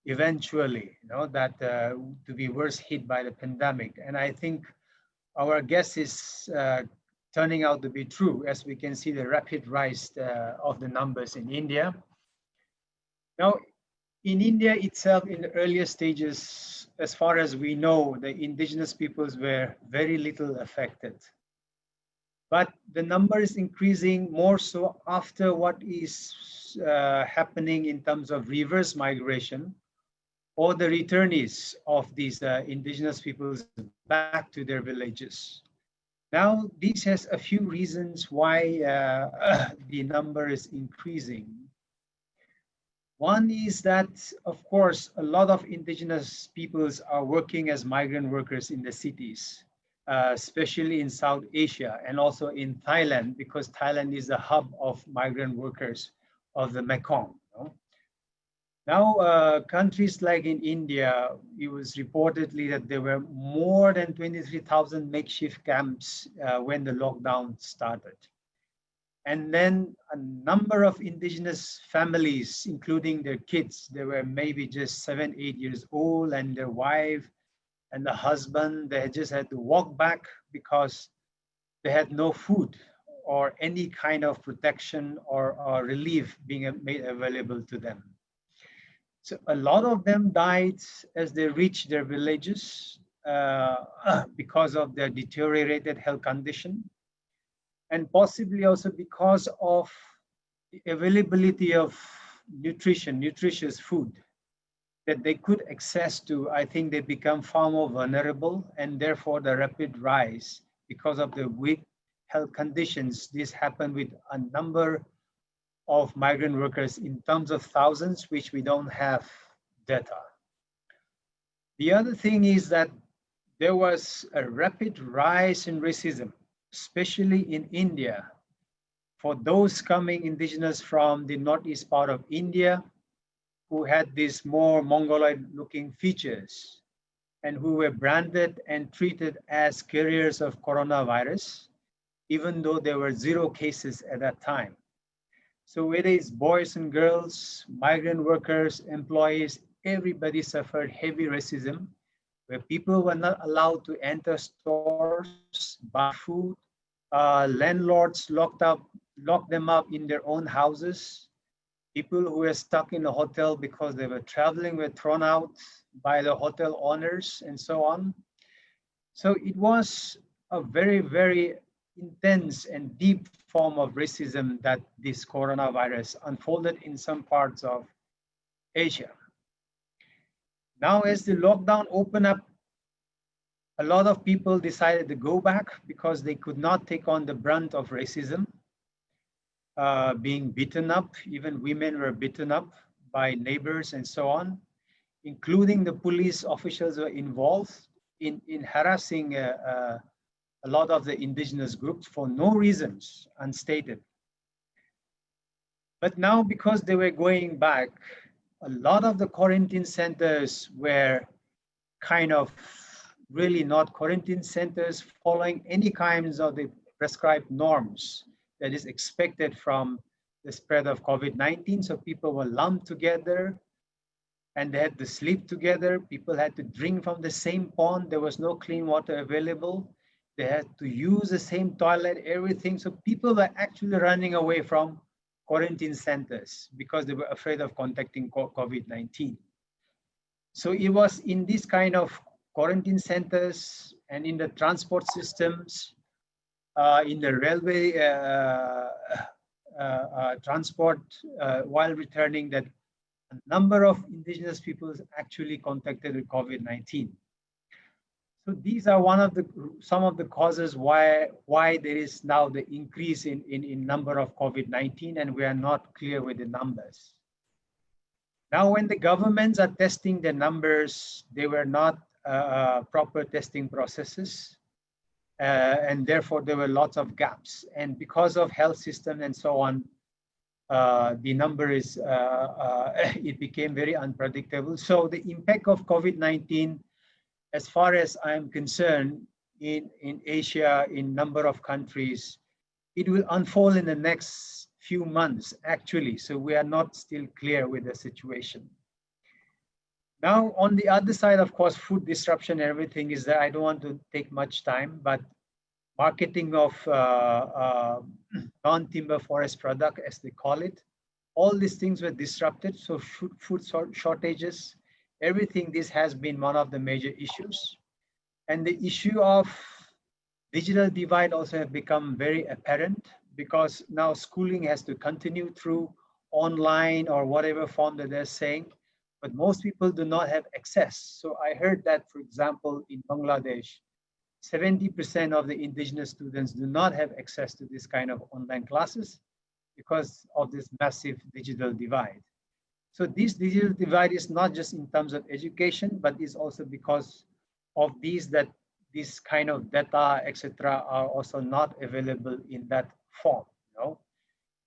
eventually, that to be worse hit by the pandemic. And I think our guess is turning out to be true, as we can see the rapid rise of the numbers in India. Now, in India itself, in the earlier stages, as far as we know, the indigenous peoples were very little affected. But the number is increasing more so after what is happening in terms of reverse migration or the returnees of these indigenous peoples back to their villages. Now, this has a few reasons why the number is increasing. One is that, of course, a lot of indigenous peoples are working as migrant workers in the cities, especially in South Asia and also in Thailand, because Thailand is the hub of migrant workers of the Mekong. Now, countries like in India, it was reportedly that there were more than 23,000 makeshift camps when the lockdown started. And then a number of indigenous families, including their kids, they were maybe just 7, 8 years old, and their wife and the husband, they just had to walk back because they had no food or any kind of protection or relief being made available to them. So a lot of them died as they reached their villages because of their deteriorated health condition, and possibly also because of the availability of nutritious food that they could access to. I think they become far more vulnerable, and therefore the rapid rise because of the weak health conditions. This happened with a number of migrant workers in terms of thousands, which we don't have data. The other thing is that there was a rapid rise in racism, especially in India, for those coming indigenous from the northeast part of India, who had these more Mongoloid-looking features and who were branded and treated as carriers of coronavirus, even though there were 0 cases at that time. So whether it's boys and girls, migrant workers, employees, everybody suffered heavy racism, where people were not allowed to enter stores, buy food. Landlords locked them up in their own houses. People who were stuck in a hotel because they were traveling were thrown out by the hotel owners and so on. So it was a very, very intense and deep form of racism that this coronavirus unfolded in some parts of Asia. Now, as the lockdown opened up, a lot of people decided to go back because they could not take on the brunt of racism, being beaten up. Even women were beaten up by neighbors and so on, including the police officials were involved in harassing a lot of the indigenous groups for no reasons, unstated. But now, because they were going back, a lot of the quarantine centers were kind of really not quarantine centers following any kinds of the prescribed norms that is expected from the spread of COVID-19. So people were lumped together and they had to sleep together. People had to drink from the same pond. There was no clean water available. They had to use the same toilet, everything. So people were actually running away from quarantine centers because they were afraid of contacting COVID-19. So it was in this kind of quarantine centers and in the transport systems, in the railway transport while returning, that a number of indigenous peoples actually contacted with COVID-19. So these are some of the causes why there is now the increase in number of COVID-19, and we are not clear with the numbers. Now, when the governments are testing the numbers, they were not proper testing processes, and therefore there were lots of gaps. And because of health system and so on, the number is, it became very unpredictable. So the impact of COVID-19, as far as I'm concerned, in Asia, in number of countries, it will unfold in the next few months, actually. So we are not still clear with the situation. Now, on the other side, of course, food disruption and everything is there. I don't want to take much time, but marketing of non-timber forest product, as they call it, all these things were disrupted. So food shortages, everything, this has been one of the major issues. And the issue of digital divide also have become very apparent, because now schooling has to continue through online or whatever form that they're saying, but most people do not have access. So I heard that, for example, in Bangladesh, 70% of the indigenous students do not have access to this kind of online classes because of this massive digital divide. So this digital divide is not just in terms of education, but is also because of this kind of data, etc., are also not available in that form.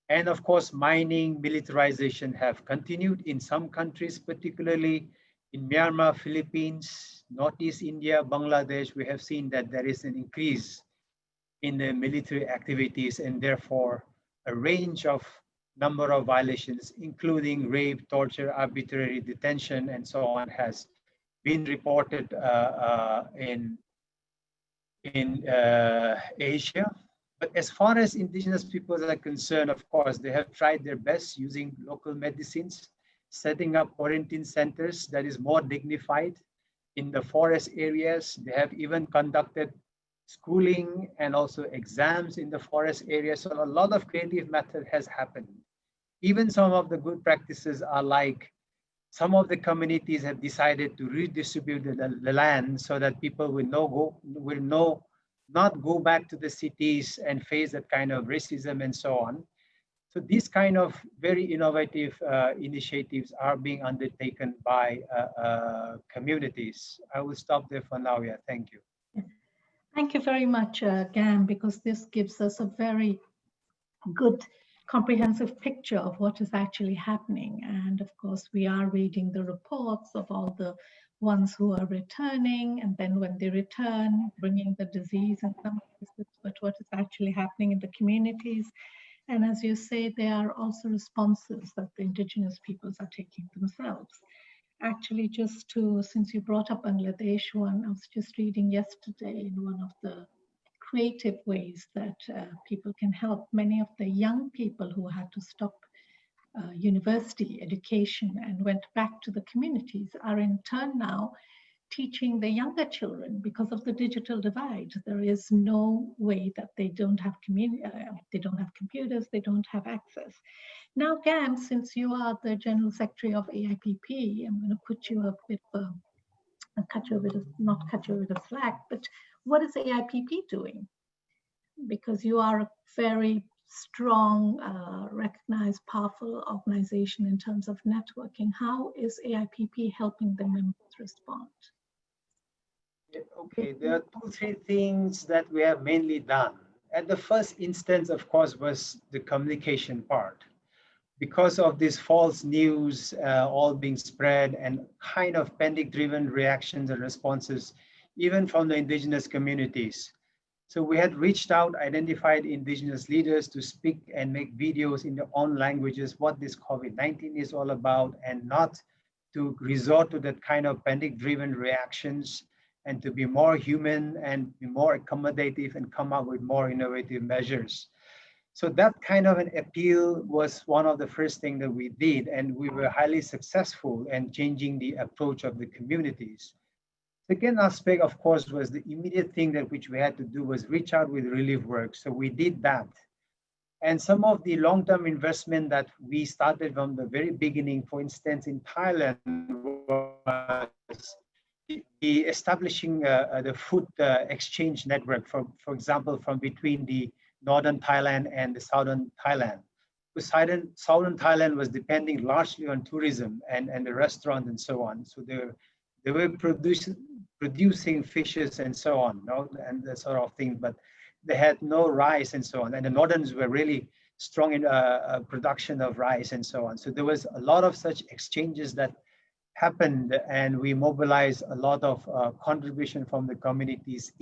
And of course, mining, militarization have continued in some countries, particularly in Myanmar, Philippines, Northeast India, Bangladesh. We have seen that there is an increase in the military activities, and therefore a range of number of violations, including rape, torture, arbitrary detention, and so on, has been reported in Asia. But as far as indigenous peoples are concerned, of course, they have tried their best using local medicines, setting up quarantine centers that is more dignified in the forest areas. They have even conducted schooling and also exams in the forest areas. So a lot of creative method has happened. Even some of the good practices are like some of the communities have decided to redistribute the land so that people will not go back to the cities and face that kind of racism and so on. So these kind of very innovative initiatives are being undertaken by communities. I will stop there for now. Yeah, thank you. Thank you very much, Gam, because this gives us a very good comprehensive picture of what is actually happening. And of course, we are reading the reports of all the ones who are returning, and then when they return, bringing the disease in some cases, but what is actually happening in the communities. And as you say, there are also responses that the indigenous peoples are taking themselves. Actually, since you brought up Bangladesh one, I was just reading yesterday in one of the creative ways that people can help. Many of the young people who had to stop university education and went back to the communities are in turn now teaching the younger children because of the digital divide. There is no way that they don't have they don't have computers, they don't have access. Now, Gam, since you are the General Secretary of AIPP, I'm going to put you a bit of not cut you a bit of slack, but what is AIPP doing? Because you are a very strong, recognized, powerful organization in terms of networking. How is AIPP helping the members respond? Okay, there are 2-3 things that we have mainly done. At the first instance, of course, was the communication part. Because of this false news all being spread and kind of panic-driven reactions and responses, even from the indigenous communities. So we had reached out, identified indigenous leaders to speak and make videos in their own languages, what this COVID-19 is all about, and not to resort to that kind of panic-driven reactions, and to be more human and be more accommodative and come up with more innovative measures. So that kind of an appeal was one of the first things that we did, and we were highly successful in changing the approach of the communities. Second aspect, of course, was the immediate thing that which we had to do was reach out with relief work. So we did that. And some of the long-term investment that we started from the very beginning, for instance, in Thailand, was the establishing the food exchange network, for example, from between the northern Thailand and the southern Thailand. Because southern Thailand was depending largely on tourism and the restaurant and so on. So they were producing fishes and so on, and that sort of thing, but they had no rice and so on. And the northerns were really strong in production of rice and so on. So there was a lot of such exchanges that happened, and we mobilized a lot of contribution from the communities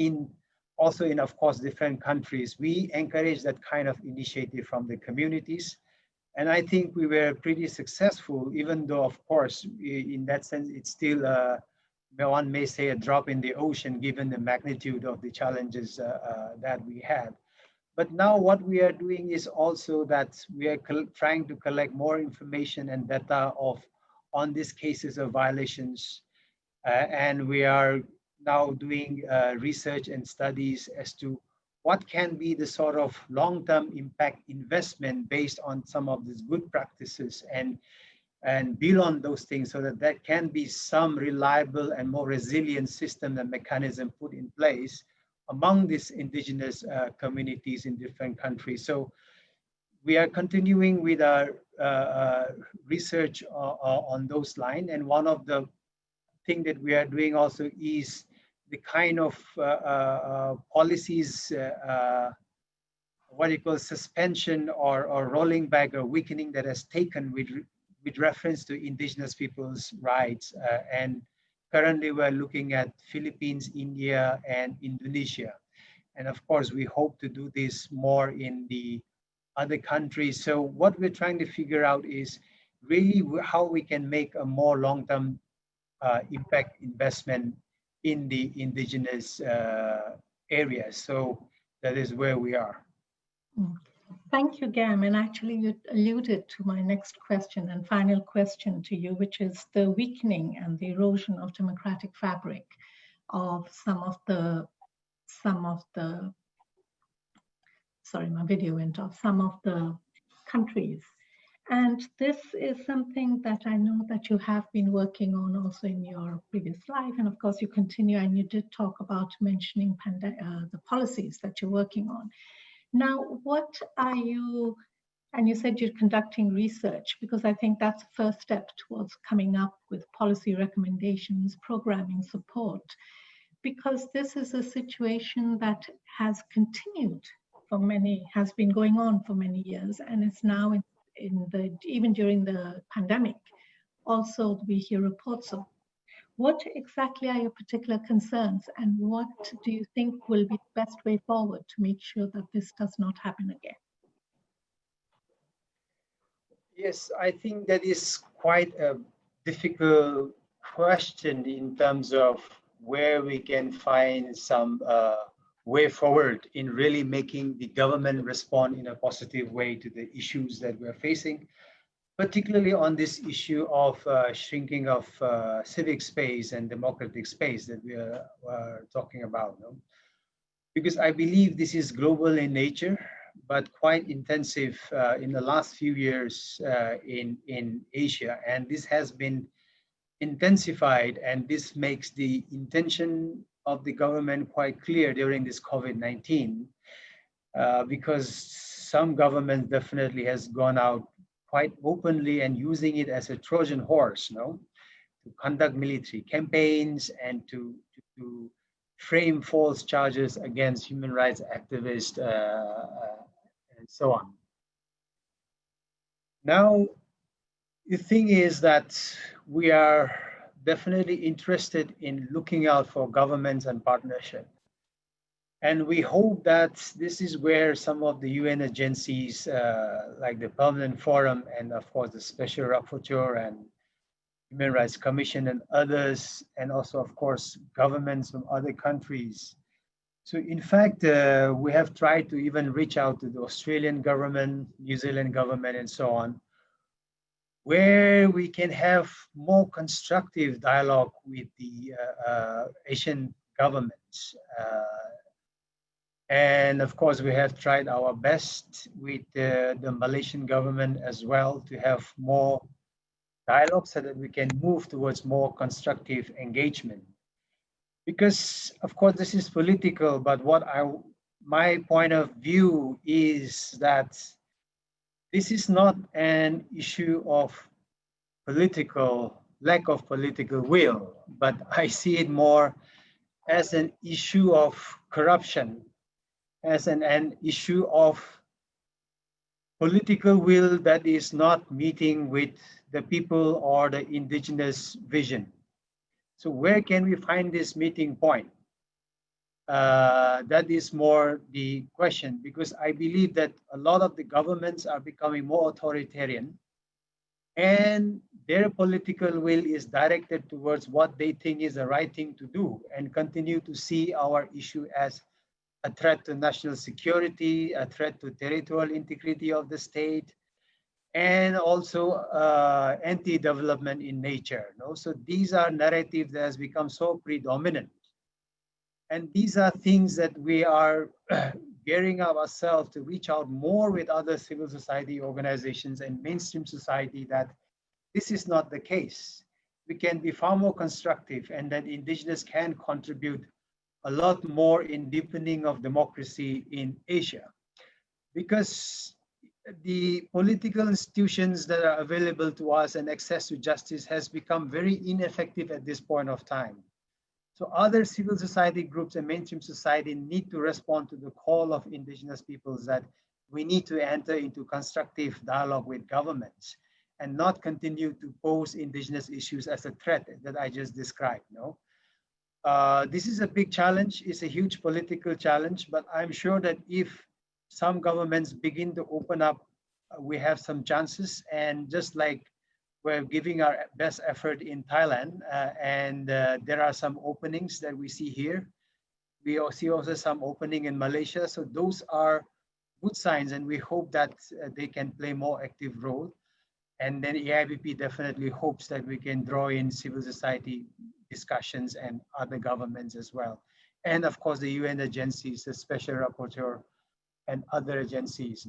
also in, of course, different countries. We encourage that kind of initiative from the communities. And I think we were pretty successful, even though, of course, in that sense, it's still, one may say, a drop in the ocean, given the magnitude of the challenges that we had. But now what we are doing is also that we are trying to collect more information and data on these cases of violations. And we are now doing research and studies as to what can be the sort of long-term impact investment based on some of these good practices and beyond those things, so that there can be some reliable and more resilient system and mechanism put in place among these indigenous communities in different countries. So we are continuing with our research on those lines. And one of the things that we are doing also is the kind of policies, what you call suspension or rolling back or weakening that has taken with reference to indigenous people's rights. And currently we're looking at Philippines, India, and Indonesia. And of course, we hope to do this more in the other countries. So what we're trying to figure out is really how we can make a more long-term impact investment in the indigenous areas. So that is where we are. Thank you, Gam. And actually, you alluded to my next question and final question to you, which is the weakening and the erosion of democratic fabric of some of the, sorry, my video went off, some of the countries. And this is something that I know that you have been working on also in your previous life. And of course, you continue, and you did talk about mentioning the policies that you're working on. Now, what are you, and you said you're conducting research, because I think that's the first step towards coming up with policy recommendations, programming support, because this is a situation that has continued for many, has been going on for many years, and it's now even during the pandemic, also we hear reports of. What exactly are your particular concerns, and what do you think will be the best way forward to make sure that this does not happen again? Yes, I think that is quite a difficult question in terms of where we can find some way forward in really making the government respond in a positive way to the issues that we're facing, particularly on this issue of shrinking of civic space and democratic space that we are talking about. No? Because I believe this is global in nature, but quite intensive in the last few years in Asia. And this has been intensified, and this makes the intention of the government quite clear during this COVID-19, because some government definitely has gone out quite openly and using it as a Trojan horse, no, to conduct military campaigns and to frame false charges against human rights activists and so on. Now, the thing is that we are definitely interested in looking out for governments and partnership. And we hope that this is where some of the UN agencies, like the Permanent Forum and of course the Special Rapporteur and Human Rights Commission and others, and also of course governments from other countries. So in fact, we have tried to even reach out to the Australian government, New Zealand government, and so on, where we can have more constructive dialogue with the Asian governments. And of course, we have tried our best with the Malaysian government as well to have more dialogue so that we can move towards more constructive engagement. Because of course, this is political, but my point of view is that this is not an issue of lack of political will, but I see it more as an issue of corruption, as an issue of political will that is not meeting with the people or the indigenous vision. So where can we find this meeting point? That is more the question, because I believe that a lot of the governments are becoming more authoritarian, and their political will is directed towards what they think is the right thing to do, and continue to see our issue as a threat to national security, a threat to territorial integrity of the state, and also anti-development in nature. No? So these are narratives that has become so predominant. And these are things that we are gearing up ourselves to reach out more with other civil society organizations and mainstream society that this is not the case. We can be far more constructive, and that indigenous can contribute a lot more in deepening of democracy in Asia, because the political institutions that are available to us and access to justice has become very ineffective at this point of time. So other civil society groups and mainstream society need to respond to the call of indigenous peoples that we need to enter into constructive dialogue with governments and not continue to pose indigenous issues as a threat that I just described. No? This is a big challenge. It's a huge political challenge, but I'm sure that if some governments begin to open up, we have some chances. And just like we're giving our best effort in Thailand, and there are some openings that we see here. We see also some opening in Malaysia. So those are good signs, and we hope that they can play more active role. And then AIBP definitely hopes that we can draw in civil society discussions and other governments as well. And of course, the UN agencies, the Special Rapporteur and other agencies,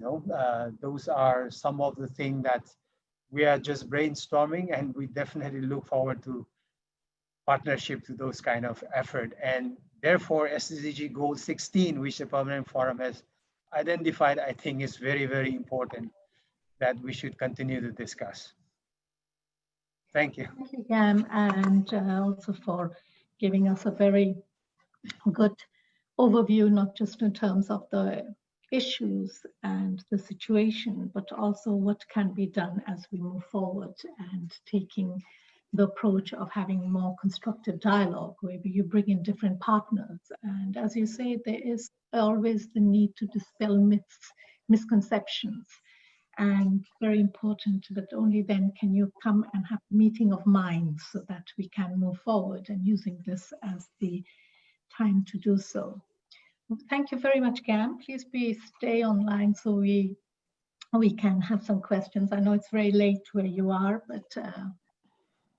those are some of the things that we are just brainstorming, and we definitely look forward to partnership to those kind of effort. And therefore, SDG Goal 16, which the Permanent Forum has identified, I think is very, very important that we should continue to discuss. Thank you. Thank you, Gam, and also for giving us a very good overview, not just in terms of the issues and the situation, but also what can be done as we move forward, and taking the approach of having more constructive dialogue where you bring in different partners. And as you say, there is always the need to dispel myths, misconceptions, and very important that only then can you come and have a meeting of minds so that we can move forward, and using this as the time to do so. Thank you very much, Gam. Please stay online so we can have some questions. I know it's very late where you are, but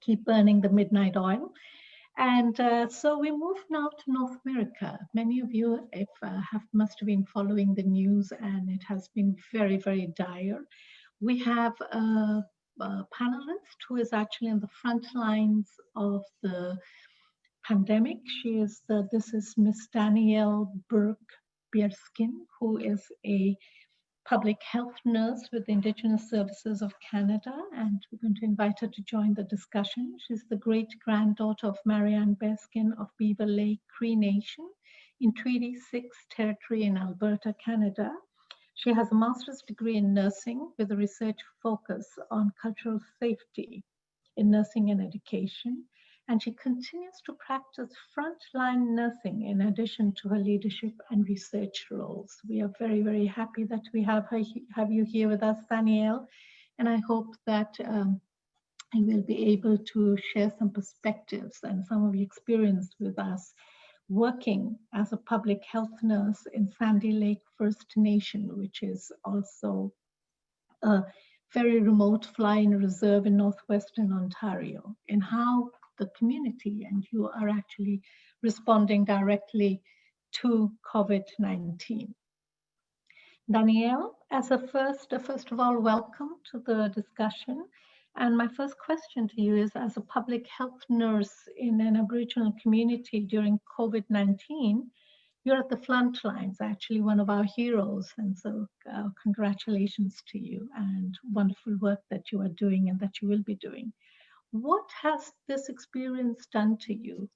keep burning the midnight oil. And so we move now to North America. Many of you must have been following the news, and it has been very, very dire. We have a panelist who is actually in the front lines of the pandemic. This is Miss Danielle Burke-Bierskin, who is a public health nurse with the Indigenous Services of Canada, and we're going to invite her to join the discussion. She's the great-granddaughter of Marianne Bearskin of Beaver Lake Cree Nation in Treaty 6 territory in Alberta, Canada. She has a master's degree in nursing with a research focus on cultural safety in nursing and education, and she continues to practice frontline nursing in addition to her leadership and research roles. We are very, very happy that we have you here with us, Danielle, and I hope that you will be able to share some perspectives and some of your experience with us working as a public health nurse in Sandy Lake First Nation, which is also a very remote fly-in reserve in northwestern Ontario, and how the community and you are actually responding directly to COVID-19. Danielle, as first of all, welcome to the discussion. And my first question to you is, as a public health nurse in an Aboriginal community during COVID-19, you're at the front lines, actually one of our heroes. And so congratulations to you, and wonderful work that you are doing and that you will be doing. What has this experience done to you,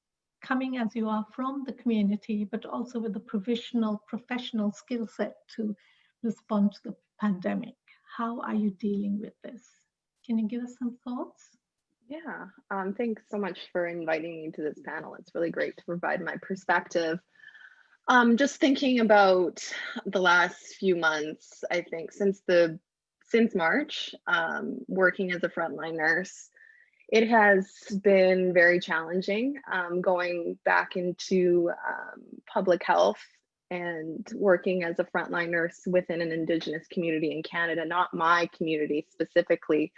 coming as you are from the community, but also with the professional skill set to respond to the pandemic? How are you dealing with this? Can you give us some thoughts? Yeah, thanks so much for inviting me to this panel. It's really great to provide my perspective. Just thinking about the last few months, I think since March, working as a frontline nurse, it has been very challenging going back into public health and working as a frontline nurse within an Indigenous community in Canada, not my community specifically,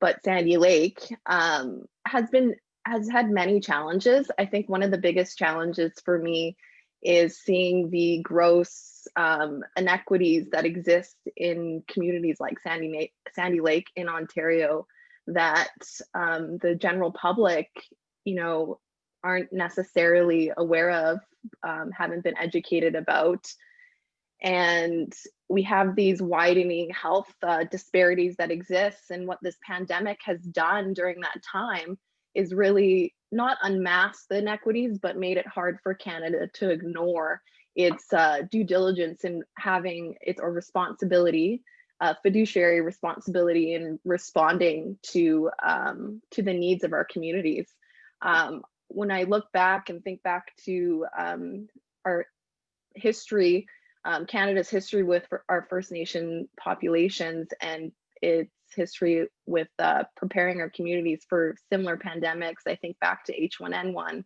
but Sandy Lake has had many challenges. I think one of the biggest challenges for me is seeing the gross inequities that exist in communities like Sandy Lake in Ontario, that the general public, aren't necessarily aware of, haven't been educated about. And we have these widening health disparities that exist. And what this pandemic has done during that time is really not unmask the inequities, but made it hard for Canada to ignore its due diligence in having its responsibility, fiduciary responsibility in responding to the needs of our communities. When I look back and think back to our history, Canada's history with our First Nation populations and its history with preparing our communities for similar pandemics, I think back to H1N1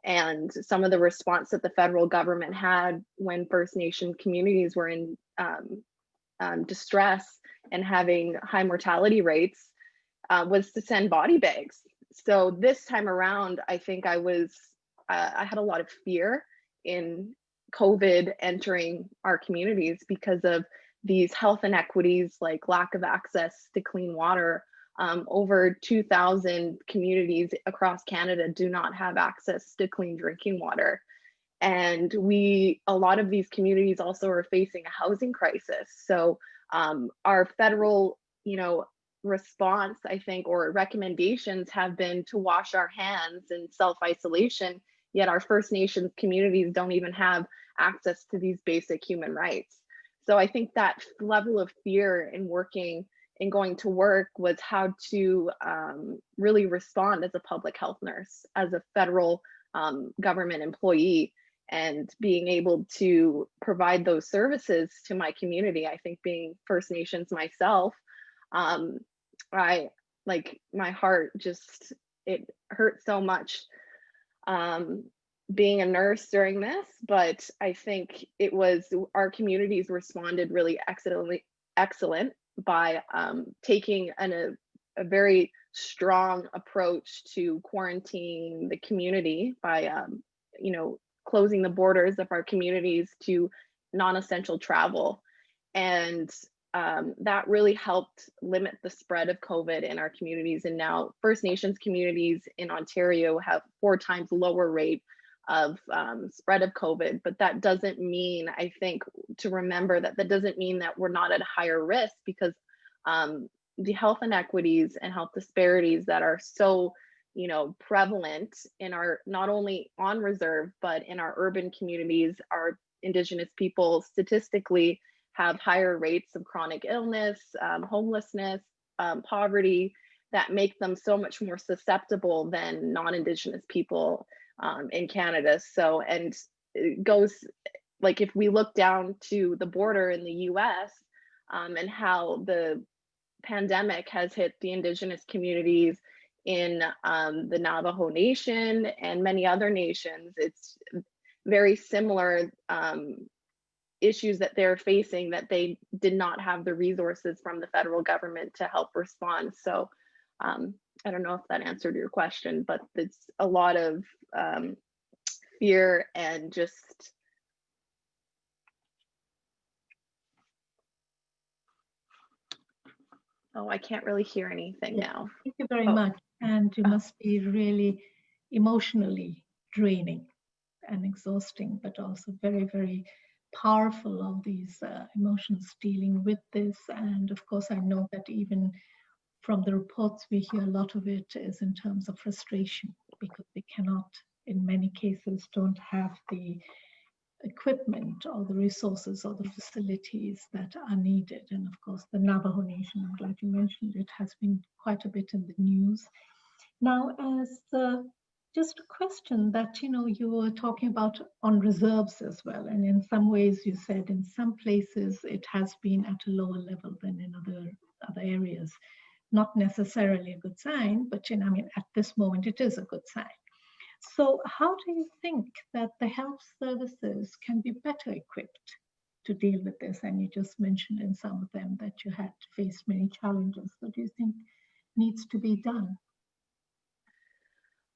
and some of the response that the federal government had when First Nation communities were in distress and having high mortality rates was to send body bags. So this time around, I think I had a lot of fear in COVID entering our communities because of these health inequities, like lack of access to clean water. Over 2,000 communities across Canada do not have access to clean drinking water. And a lot of these communities also are facing a housing crisis. So our federal, response, I think, or recommendations have been to wash our hands in self-isolation, yet our First Nations communities don't even have access to these basic human rights. So I think that level of fear in going to work was how to really respond as a public health nurse, as a federal government employee, and being able to provide those services to my community. I think being First Nations myself, my heart just, it hurt so much being a nurse during this, but I think it was our communities responded really excellent by taking a very strong approach to quarantining the community by closing the borders of our communities to non-essential travel. And that really helped limit the spread of COVID in our communities. And now First Nations communities in Ontario have 4 times lower rate of spread of COVID. But that doesn't mean, I think, to remember that doesn't mean that we're not at a higher risk, because the health inequities and health disparities that are so prevalent in our, not only on reserve, but in our urban communities, our Indigenous people statistically have higher rates of chronic illness, homelessness, poverty, that make them so much more susceptible than non-Indigenous people in Canada. So, and it goes, like, if we look down to the border in the US and how the pandemic has hit the Indigenous communities in the Navajo Nation and many other nations, it's very similar issues that they're facing, that they did not have the resources from the federal government to help respond. So I don't know if that answered your question, but it's a lot of fear and just I can't really hear anything now. Thank you very much. And you must be really emotionally draining and exhausting, but also very, very powerful, all these emotions dealing with this. And of course, I know that even from the reports we hear, a lot of it is in terms of frustration, because we cannot, in many cases, don't have the equipment or the resources or the facilities that are needed. And of course, the Navajo Nation, I'm glad you mentioned it, has been quite a bit in the news. Now, as just a question that, you were talking about on reserves as well. And in some ways, you said in some places it has been at a lower level than in other areas. Not necessarily a good sign, but at this moment, it is a good sign. So how do you think that the health services can be better equipped to deal with this? And you just mentioned in some of them that you had faced many challenges. What do you think needs to be done?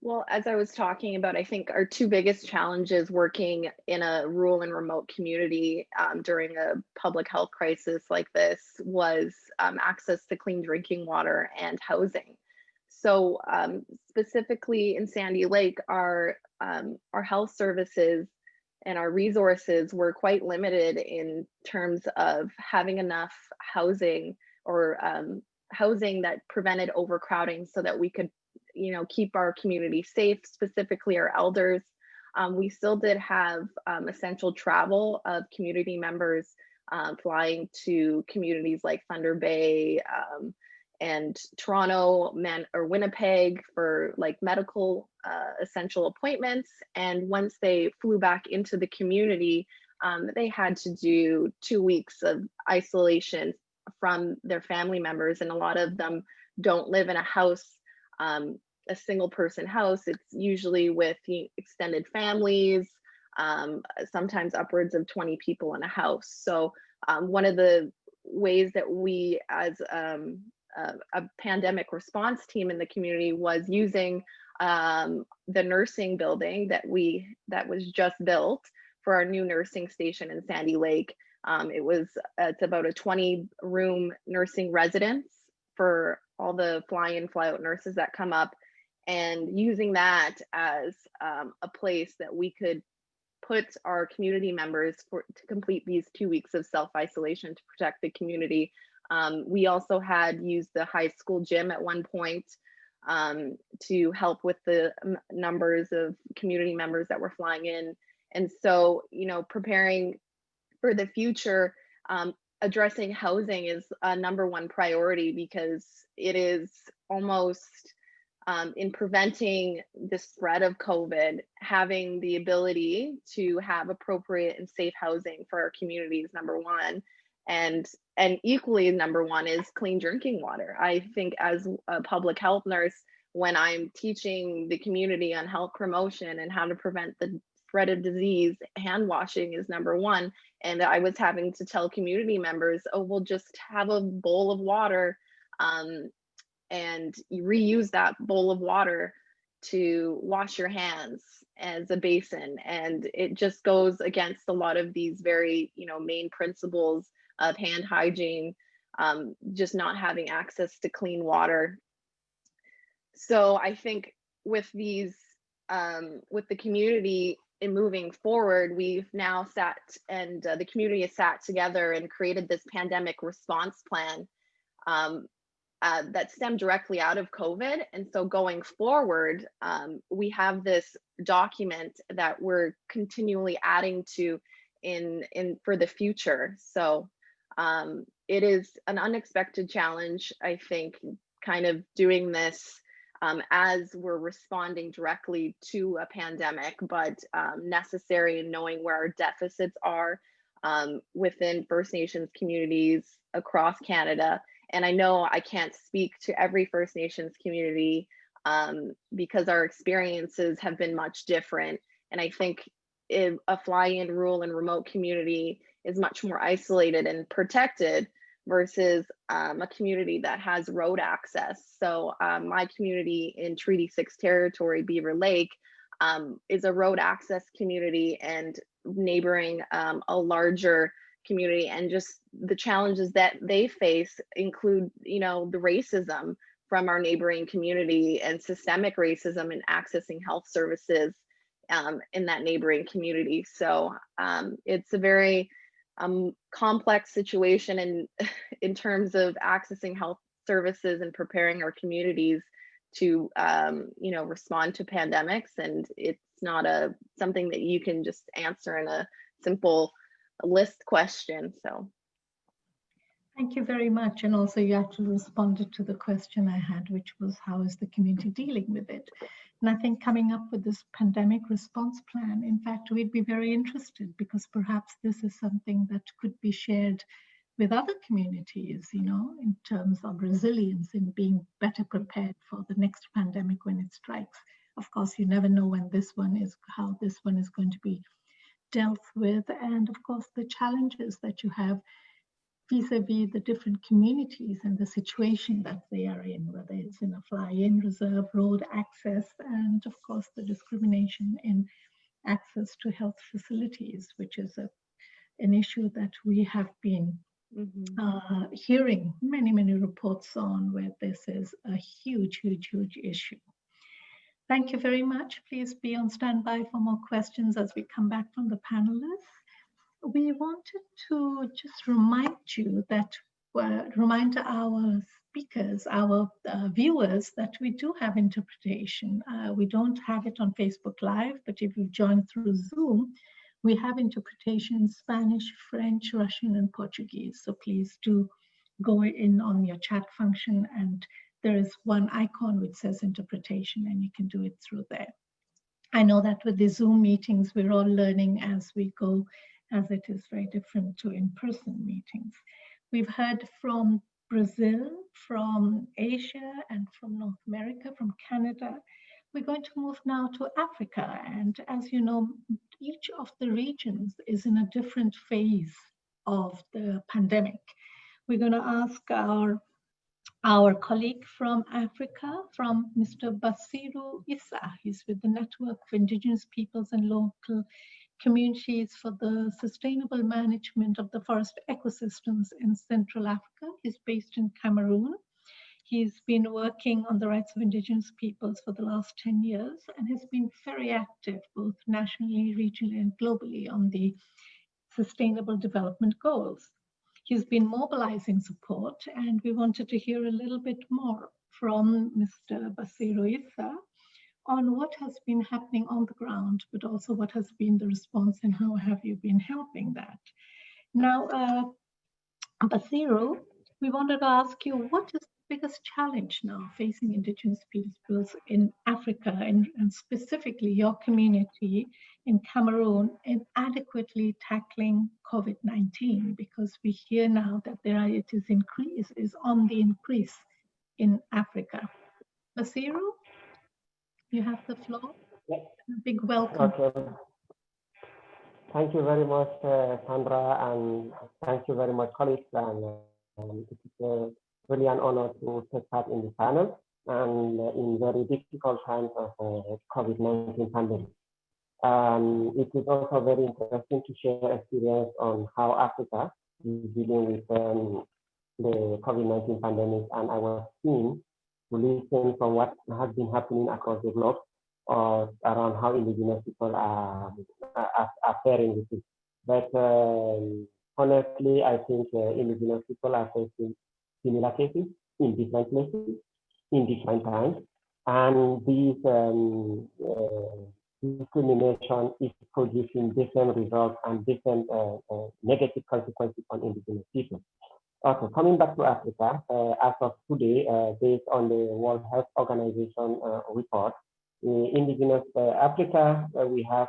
Well, as I was talking about, I think our 2 biggest challenges working in a rural and remote community during a public health crisis like this was access to clean drinking water and housing. So specifically in Sandy Lake, our health services and our resources were quite limited in terms of having enough housing or housing that prevented overcrowding, so that we could keep our community safe, specifically our elders. We still did have essential travel of community members flying to communities like Thunder Bay and Toronto or Winnipeg for like medical essential appointments. And once they flew back into the community, they had to do 2 weeks of isolation from their family members. And a lot of them don't live in a house, a single person house. It's usually with extended families, sometimes upwards of 20 people in a house. So one of the ways that we, as a pandemic response team in the community, was using the nursing building that was just built for our new nursing station in Sandy Lake. It's about a 20-room nursing residence for all the fly-in, fly-out nurses that come up, and using that as a place that we could put our community members to complete these 2 weeks of self-isolation to protect the community. We also had used the high school gym at one point to help with the numbers of community members that were flying in. And so, preparing for the future, addressing housing is a #1 priority, because it is almost in preventing the spread of COVID, having the ability to have appropriate and safe housing for our communities, #1. And equally #1 is clean drinking water. I think as a public health nurse, when I'm teaching the community on health promotion and how to prevent the spread of disease, hand washing is #1. And I was having to tell community members, oh, we'll just have a bowl of water, and you reuse that bowl of water to wash your hands as a basin. And it just goes against a lot of these very, main principles of hand hygiene, just not having access to clean water. So I think with these, with the community in moving forward, we've now sat, and the community has sat together and created this pandemic response plan that stemmed directly out of COVID. And so going forward, we have this document that we're continually adding to for the future. So it is an unexpected challenge, I think, kind of doing this as we're responding directly to a pandemic, but necessary in knowing where our deficits are within First Nations communities across Canada. And I know I can't speak to every First Nations community because our experiences have been much different. And I think if a fly-in rural and remote community is much more isolated and protected versus a community that has road access. So my community in Treaty 6 territory, Beaver Lake, is a road access community and neighboring a larger community, and just the challenges that they face include, the racism from our neighboring community and systemic racism in accessing health services in that neighboring community. So it's a very complex situation in terms of accessing health services and preparing our communities to respond to pandemics. And it's not something that you can just answer in a simple list question. So thank you very much. And also you actually responded to the question I had, which was how is the community dealing with it? And I think coming up with this pandemic response plan, in fact, we'd be very interested, because perhaps this is something that could be shared with other communities, in terms of resilience in being better prepared for the next pandemic when it strikes. Of course, you never know how this one is going to be dealt with. And of course, the challenges that you have vis-a-vis the different communities and the situation that they are in, whether it's in a fly-in reserve, road access, and of course the discrimination in access to health facilities, which is an issue that we have been hearing many reports on, where this is a huge issue. Thank you very much. Please be on standby for more questions as we come back from the panelists. We wanted to just remind our speakers, our viewers, that we do have interpretation. We don't have it on Facebook Live, but if you've joined through Zoom, we have interpretation in Spanish, French, Russian, and Portuguese. So please do go in on your chat function, and there is one icon which says interpretation, and you can do it through there. I know that with the Zoom meetings, we're all learning as we go, as it is very different to in-person meetings. We've heard from Brazil, from Asia, and from North America, from Canada. We're going to move now to Africa. And as you know, each of the regions is in a different phase of the pandemic. We're going to ask our colleague from Africa, from Mr. Basiru Issa. He's with the Network of Indigenous Peoples and Local Communities for the Sustainable Management of the Forest Ecosystems in Central Africa. He's based in Cameroon. He's been working on the rights of Indigenous peoples for the last 10 years and has been very active both nationally, regionally, and globally on the Sustainable Development Goals. He's been mobilizing support, and we wanted to hear a little bit more from Mr. Basiru Issa on what has been happening on the ground, but also what has been the response and how have you been helping that. Now, Basiru, we wanted to ask you, what is the biggest challenge now facing Indigenous peoples in Africa and specifically your community in Cameroon in adequately tackling COVID-19? Because we hear now that it is on the increase in Africa. Basiru, you have the floor. A big welcome. Okay. Thank you very much, Sandra, and thank you very much, colleagues. And it's really an honor to take part in this panel and in very difficult times of COVID-19 pandemic. It is also very interesting to share experience on how Africa is dealing with the COVID-19 pandemic, and I was keen to listen from what has been happening across the globe around how Indigenous people are faring with it. But honestly, I think Indigenous people are facing similar cases in different places, in different times, and these discrimination is producing different results and different negative consequences on Indigenous people. Okay, coming back to Africa, as of today, based on the World Health Organization report, in Indigenous Africa, we have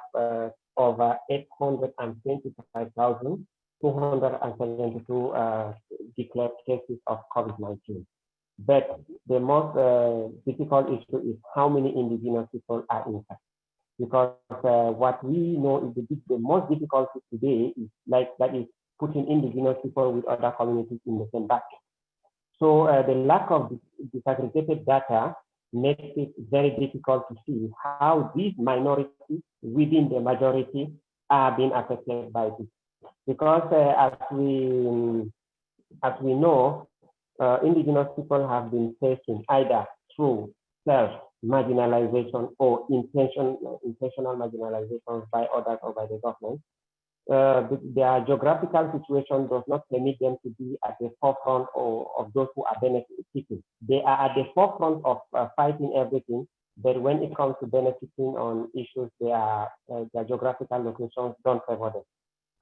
over 825,272 declared cases of COVID-19. But the most difficult issue is how many Indigenous people are infected. Because what we know is the most difficult today is that is putting Indigenous people with other communities in the same bucket. So the lack of disaggregated data makes it very difficult to see how these minorities within the majority are being affected by this. Because as we know, Indigenous people have been facing either through self-marginalization or intentional marginalization by others or by the government. Their geographical situation does not permit them to be at the forefront of those who are benefiting. They are at the forefront of fighting everything, but when it comes to benefiting on issues, their geographical locations don't favor them.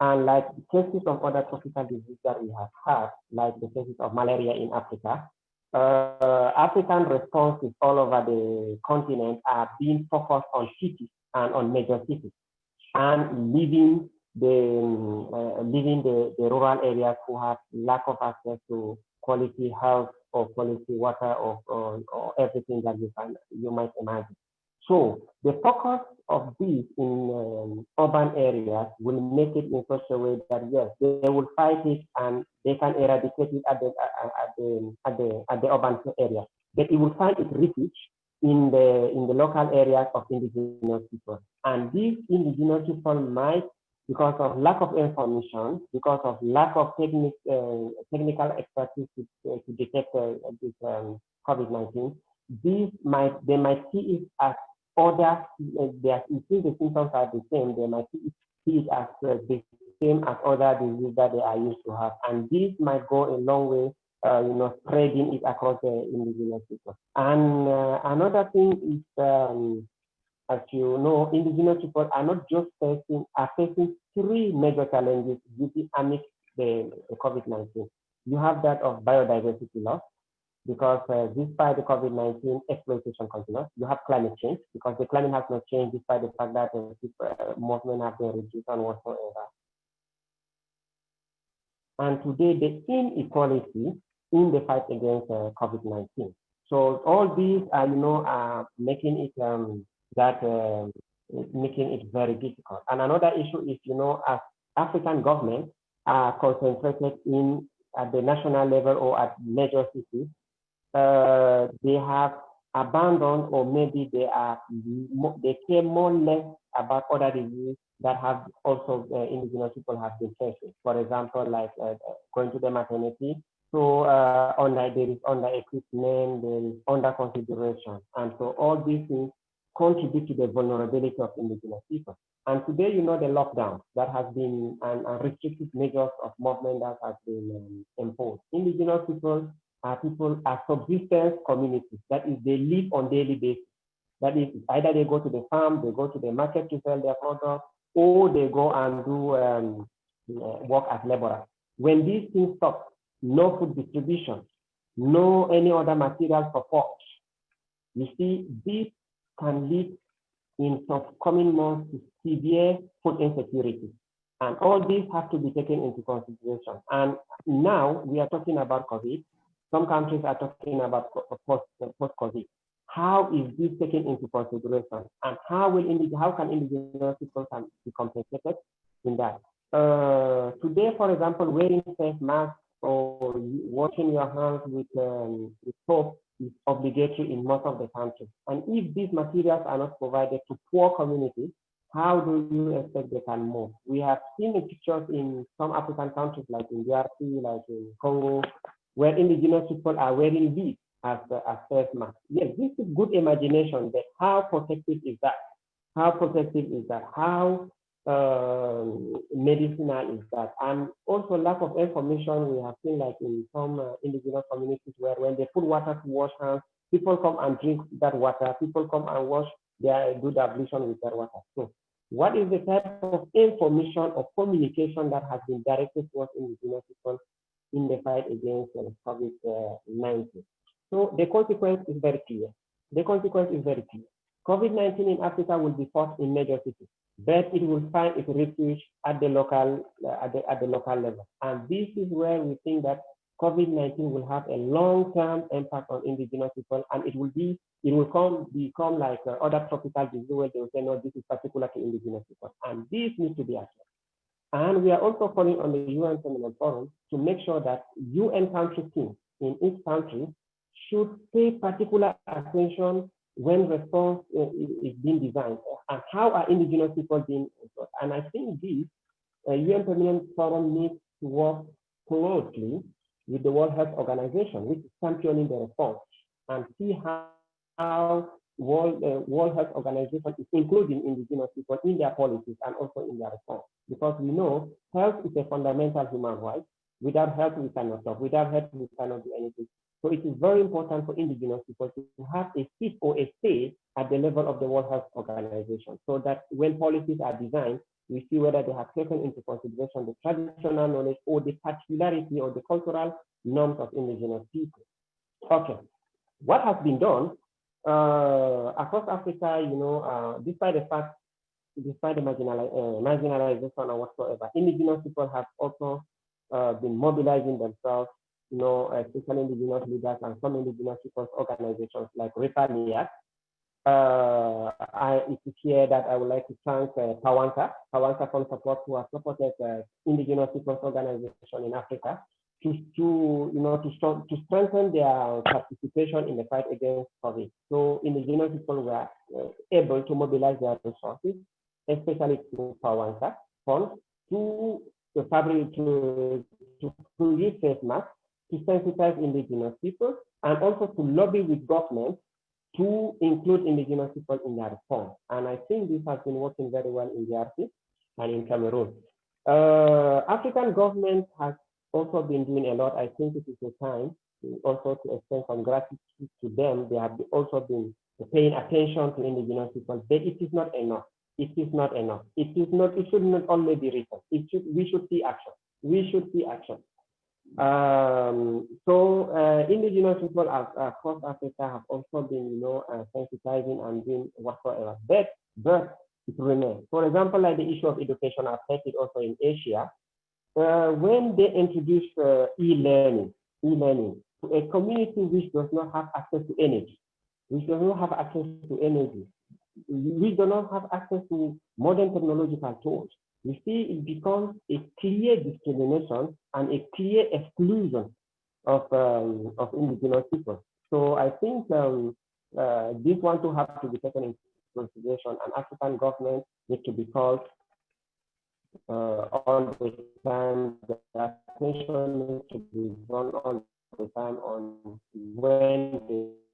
And like cases of other tropical diseases that we have had, like the cases of malaria in Africa, African responses all over the continent are being focused on cities and on major cities, and leaving the rural areas who have lack of access to quality health or quality water or everything that you might imagine. So the focus of this in urban areas will make it in such a way that yes, they will fight it and they can eradicate it at the urban area, but it will find its refuge in the local areas of Indigenous people. And these Indigenous people might, because of lack of information, because of lack of technical expertise to detect this COVID-19, they might see it as other. Since the symptoms are the same, they might see it as the same as other diseases that they are used to have, and this might go a long way, spreading it across the Indigenous people. And another thing is, as you know, Indigenous people are not just facing three major challenges amidst the COVID-19. You have that of biodiversity loss, because despite the COVID-19 exploitation continues. You have climate change, because the climate has not changed despite the fact that most men have been reduced and whatsoever. And today, the inequality in the fight against COVID-19. So all these are, are making it making it very difficult. And another issue is, as African governments are concentrated in at the national level or at major cities, they have abandoned, or maybe they care more or less about other diseases that have also indigenous people have been facing. For example, like going to the maternity. So there is under equipment, there is under consideration. And so all these things contribute to the vulnerability of indigenous people. And today, you know, the lockdown that has been and restrictive measures of movement that has been imposed. Indigenous people are subsistence communities. That is, they live on daily basis. That is, either they go to the farm, they go to the market to sell their products, or they go and do work as laborers. When these things stop, no food distribution, no any other material support, you see, this can lead in some coming months to severe food insecurity. And all these have to be taken into consideration. And now we are talking about COVID. Some countries are talking about post-COVID. How is this taken into consideration? And how can indigenous people be compensated in that? Today, for example, wearing face masks or washing your hands with soap is obligatory in most of the countries. And if these materials are not provided to poor communities, how do you expect they can move? We have seen the pictures in some African countries, like in DRC, like in Congo, where indigenous people are wearing these as face masks. Yes, this is good imagination, but how protective is that? How protective is that? How medicinal is that? And also lack of information. We have seen, like in some indigenous communities, where when they put water to wash hands, people come and drink that water. People come and do the ablution with that water. So what is the type of information or communication that has been directed towards indigenous people in the fight against COVID-19? So the consequence is very clear. The consequence is very clear. COVID-19 in Africa will be fought in major cities, but it will find its refuge at the local level. And this is where we think that COVID-19 will have a long-term impact on indigenous people, and it will become like other tropical diseases where they will say, no, this is particular to indigenous people, and this needs to be addressed. And we are also calling on the UN Feminine Forum to make sure that UN country teams in each country should pay particular attention when response is being designed, and how are indigenous people being involved. And I think this UN Feminine Forum needs to work closely with the World Health Organization, which is championing the response, and see how World Health Organization is including indigenous people in their policies and also in their response. Because we know health is a fundamental human right. Without health, we cannot talk. Without health, we cannot do anything. So it is very important for indigenous people to have a seat or a say at the level of the World Health Organization, so that when policies are designed, we see whether they have taken into consideration the traditional knowledge or the particularity or the cultural norms of indigenous people. Okay, what has been done across Africa, you know, despite the marginalization or whatsoever, indigenous people have also been mobilizing themselves, you know, especially indigenous leaders and some indigenous people's organizations like Repaniat. It is here that I would like to thank Pawanka Fund Support, who has supported indigenous people's organization in Africa to strengthen their participation in the fight against COVID. So indigenous people were able to mobilize their resources, especially through Pawanka Fund, to produce face masks, to sensitize indigenous people, and also to lobby with governments to include indigenous people in their response. And I think this has been working very well in DRC and in Cameroon. African government has also been doing a lot. I think it is a time also to extend some gratitude to them. They have also been paying attention to indigenous people, but it is not enough. It is not enough. It should not only be written. We should see action. We should see action. Indigenous people across Africa have also been, you know, sensitizing and doing whatsoever. But it remains. For example, like the issue of education, I've had it also in Asia. When they introduce e-learning to a community which does not have access to energy, which does not have access to modern technological tools, you see it becomes a clear discrimination and a clear exclusion of indigenous people. So I think this one to have to be taken into consideration, and African governments need to be called all the time. The attention needs to be done all the time on when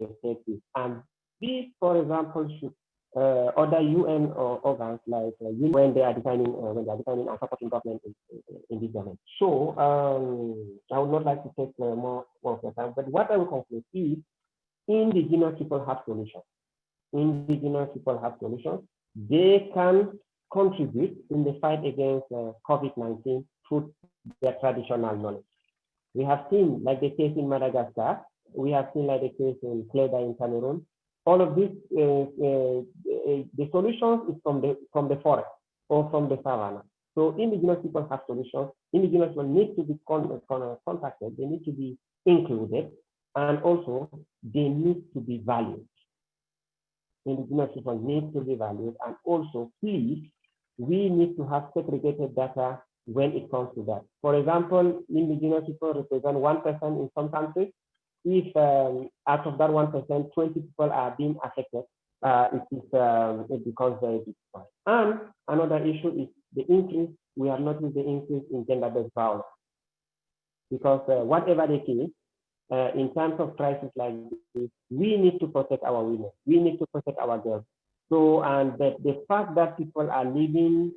they take this. And this, for example, should other UN organs like when they are designing and supporting government in this domain. So I would not like to take more of your time, but what I will conclude is indigenous people have solutions. Indigenous people have solutions. They can contribute in the fight against COVID-19 through their traditional knowledge. We have seen, like the case in Madagascar, we have seen like the case in Cleda in Cameroon. All of this, the solutions is from the forest or from the savannah. So indigenous people have solutions. Indigenous people need to be contacted. They need to be included, and also they need to be valued. Indigenous people need to be valued, and also, please, we need to have segregated data when it comes to that. For example, indigenous people represent 1% in some countries. If out of that 1%, 20 people are being affected, it becomes very difficult. And another issue is the increase. We have noticed the increase in gender-based violence, because whatever the case, in terms of crisis like this, we need to protect our women. We need to protect our girls. So, and the fact that people are living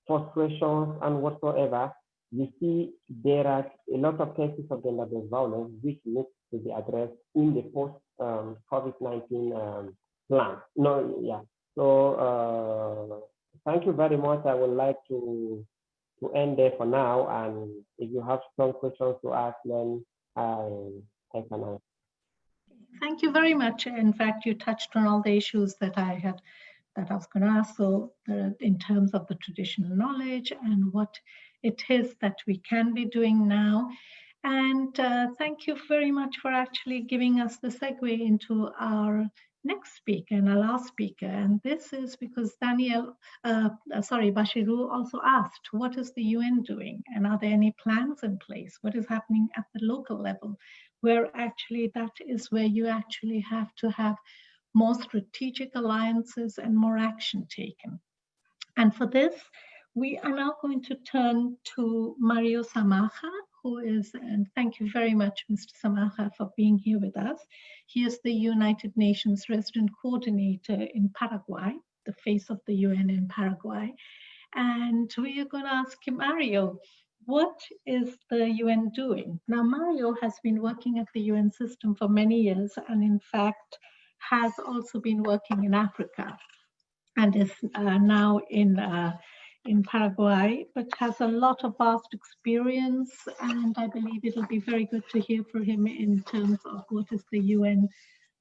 frustrations and whatsoever, you see there are a lot of cases of gender-based violence which needs to be addressed in the post-COVID-19 plan. No, yeah. So thank you very much. I would like to end there for now, and if you have some questions to ask, then I can answer. Thank you very much. In fact, you touched on all the issues that I was going to ask. So in terms of the traditional knowledge and what it is that we can be doing now. And thank you very much for actually giving us the segue into our next speaker and our last speaker. And this is because Bashiru also asked, what is the UN doing? And are there any plans in place? What is happening at the local level? Where actually that is where you actually have to have more strategic alliances and more action taken. And for this, we are now going to turn to Mario Samaja, who is, and thank you very much, Mr. Samaja, for being here with us. He is the United Nations Resident Coordinator in Paraguay, the face of the UN in Paraguay. And we are going to ask him, Mario, what is the UN doing? Now, Mario has been working at the UN system for many years, and in fact, has also been working in Africa, and is now in Paraguay, but has a lot of vast experience, and I believe it'll be very good to hear from him in terms of what is the UN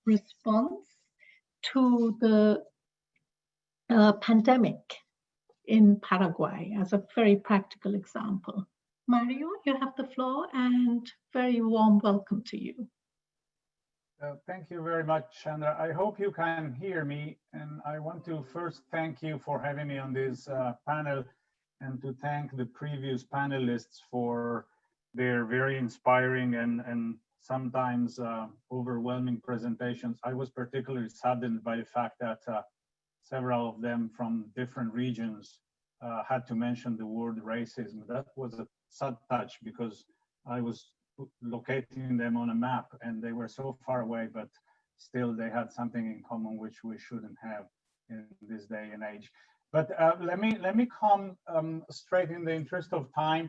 response to the pandemic in Paraguay as a very practical example. Mario, you have the floor, and very warm welcome to you. Thank you very much, Chandra. I hope you can hear me, and I want to first thank you for having me on this panel, and to thank the previous panelists for their very inspiring and sometimes overwhelming presentations. I was particularly saddened by the fact that several of them from different regions had to mention the word racism. That was a sad touch, because I was locating them on a map and they were so far away, but still they had something in common which we shouldn't have in this day and age. But let me come straight in the interest of time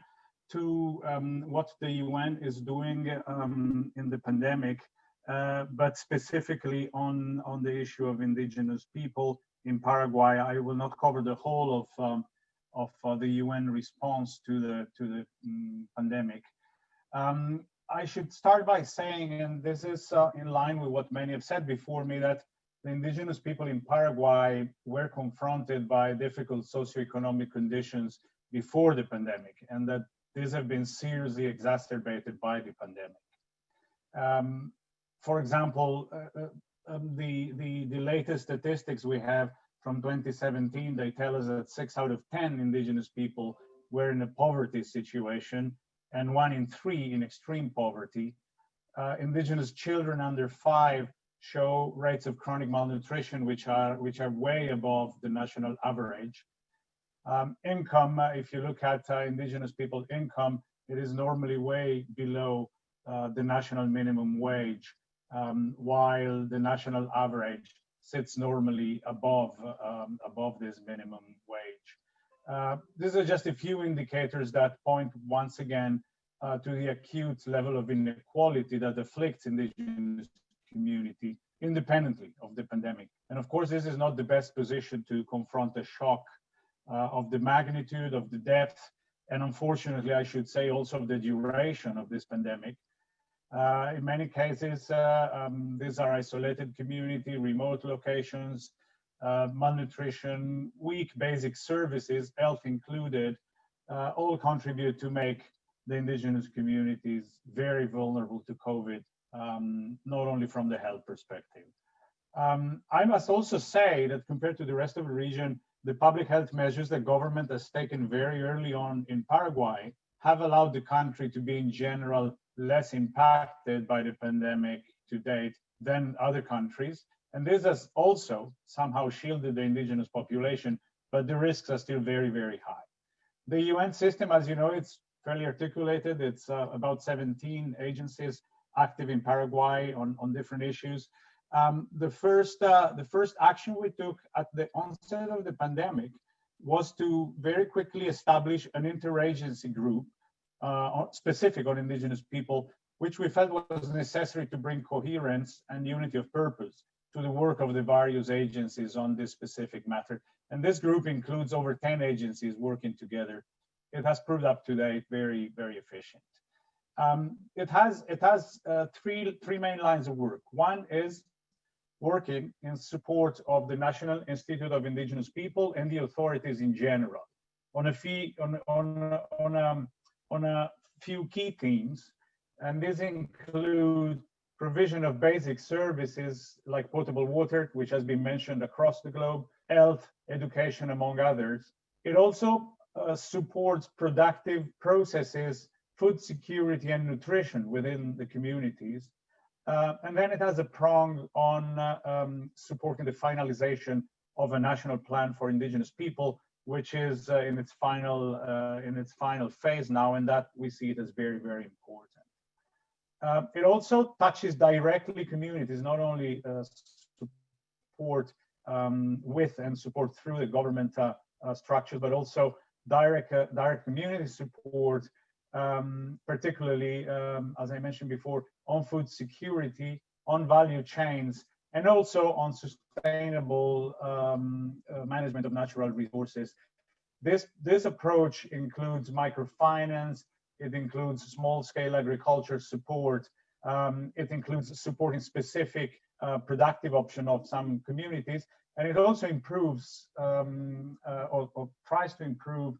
to what the UN is doing in the pandemic, but specifically on the issue of indigenous people in Paraguay. I will not cover the whole of the UN response to the pandemic. I should start by saying, and this is in line with what many have said before me, that the indigenous people in Paraguay were confronted by difficult socioeconomic conditions before the pandemic, and that these have been seriously exacerbated by the pandemic. For example, the latest statistics we have from 2017, they tell us that 6 out of 10 indigenous people were in a poverty situation and 1 in 3 in extreme poverty. Indigenous children under 5 show rates of chronic malnutrition, which are way above the national average. Income, if you look at indigenous people income, it is normally way below the national minimum wage, while the national average sits normally above this minimum wage. These are just a few indicators that point once again to the acute level of inequality that afflicts indigenous community independently of the pandemic. And of course, this is not the best position to confront a shock of the magnitude, of the depth, and unfortunately, I should say also of the duration of this pandemic. In many cases, these are isolated community, remote locations, malnutrition, weak basic services, health included, all contribute to make the indigenous communities very vulnerable to COVID, not only from the health perspective. I must also say that compared to the rest of the region, the public health measures the government has taken very early on in Paraguay have allowed the country to be in general less impacted by the pandemic to date than other countries. And this has also somehow shielded the indigenous population, but the risks are still very, very high. The UN system, as you know, it's fairly articulated. It's about 17 agencies active in Paraguay on different issues. The first action we took at the onset of the pandemic was to very quickly establish an interagency group specific on indigenous people, which we felt was necessary to bring coherence and unity of purpose to the work of the various agencies on this specific matter. And this group includes over 10 agencies working together. It has proved up to date very, very efficient. It has three main lines of work. One is working in support of the National Institute of Indigenous People and the authorities in general on a few key themes, and these include provision of basic services like potable water, which has been mentioned across the globe, health, education, among others. It also supports productive processes, food security and nutrition within the communities. And then it has a prong on supporting the finalization of a national plan for indigenous people, which is in its final phase now, and that we see it as very, very important. It also touches directly communities, not only support with and support through the government structure, but also direct community support, particularly, as I mentioned before, on food security, on value chains, and also on sustainable management of natural resources. This approach includes microfinance, it includes small-scale agriculture support, it includes supporting specific productive option of some communities, and it also improves or tries to improve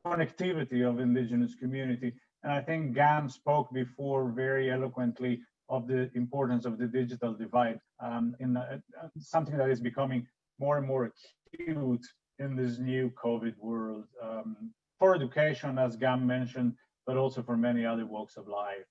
connectivity of indigenous community. And I think Gam spoke before very eloquently of the importance of the digital divide, in something that is becoming more and more acute in this new COVID world, for education, as Gam mentioned, but also for many other walks of life.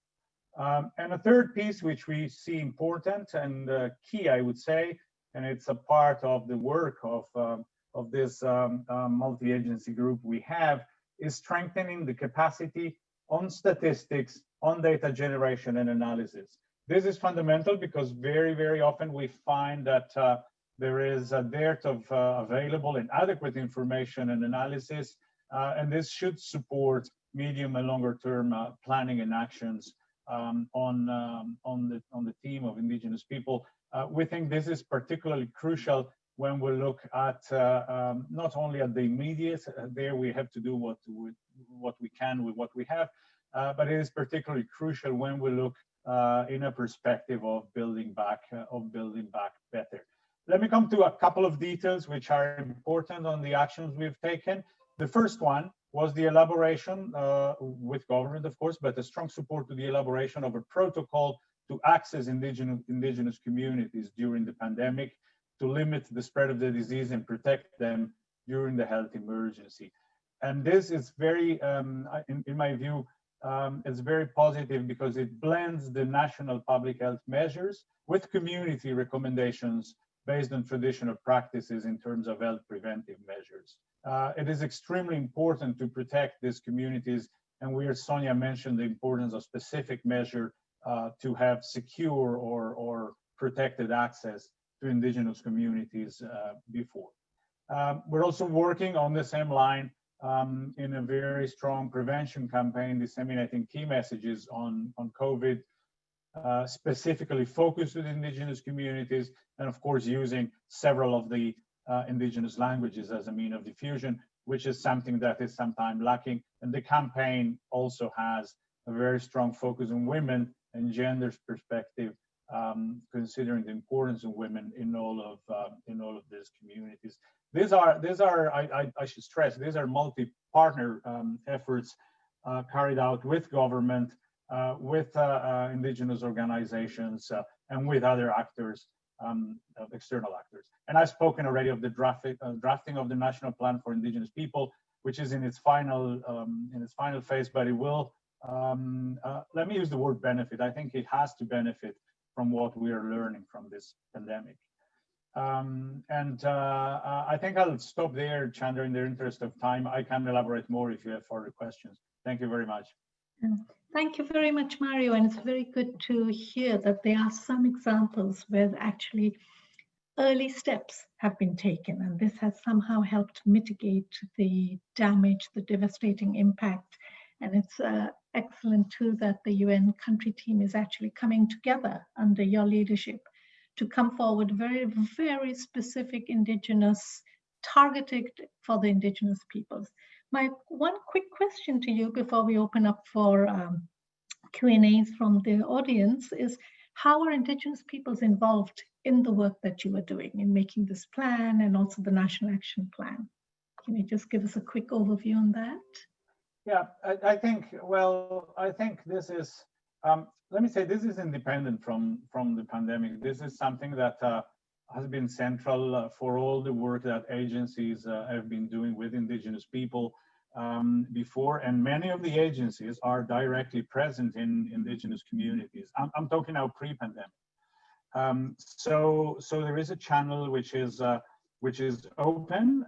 And a third piece, which we see important and key, I would say, and it's a part of the work of this multi-agency group we have, is strengthening the capacity on statistics, on data generation and analysis. This is fundamental because very, very often we find that there is a dearth of available and adequate information and analysis, and this should support medium and longer term planning and actions on the theme of indigenous people. We think this is particularly crucial when we look at not only at the immediate, there we have to do what we can with what we have, but it is particularly crucial when we look in a perspective of building back better. Let me come to a couple of details which are important on the actions we've taken. The first one was the elaboration with government, of course, but a strong support to the elaboration of a protocol to access indigenous communities during the pandemic. to limit the spread of the disease and protect them during the health emergency. And this is very, in my view, it's very positive because it blends the national public health measures with community recommendations based on traditional practices in terms of health preventive measures. It is extremely important to protect these communities, and where Sonia mentioned the importance of specific measure to have secure or protected access to indigenous communities before. We're also working on the same line in a very strong prevention campaign, disseminating key messages on COVID, specifically focused with indigenous communities, and of course using several of the indigenous languages as a mean of diffusion, which is something that is sometimes lacking. And the campaign also has a very strong focus on women and gender's perspective, considering the importance of women in all of these communities. These are I should stress, these are multi-partner efforts carried out with government, with indigenous organizations, and with other actors, external actors. And I've spoken already of the drafting of the National Plan for Indigenous People, which is in its final phase, but it will, let me use the word benefit. I think it has to benefit from what we are learning from this pandemic. I think I'll stop there, Chandra, in the interest of time. I can elaborate more if you have further questions. Thank you very much. Thank you very much, Mario. And it's very good to hear that there are some examples where actually early steps have been taken, and this has somehow helped mitigate the damage, the devastating impact. And it's excellent too that the UN country team is actually coming together under your leadership to come forward very, very specific indigenous, targeted for the indigenous peoples. My one quick question to you before we open up for Q&As from the audience is, how are indigenous peoples involved in the work that you are doing in making this plan and also the National Action Plan? Can you just give us a quick overview on that? Yeah, I think this is, let me say, this is independent from the pandemic. This is something that has been central for all the work that agencies have been doing with indigenous people before, and many of the agencies are directly present in indigenous communities. I'm talking now pre-pandemic. So there is a channel which is open.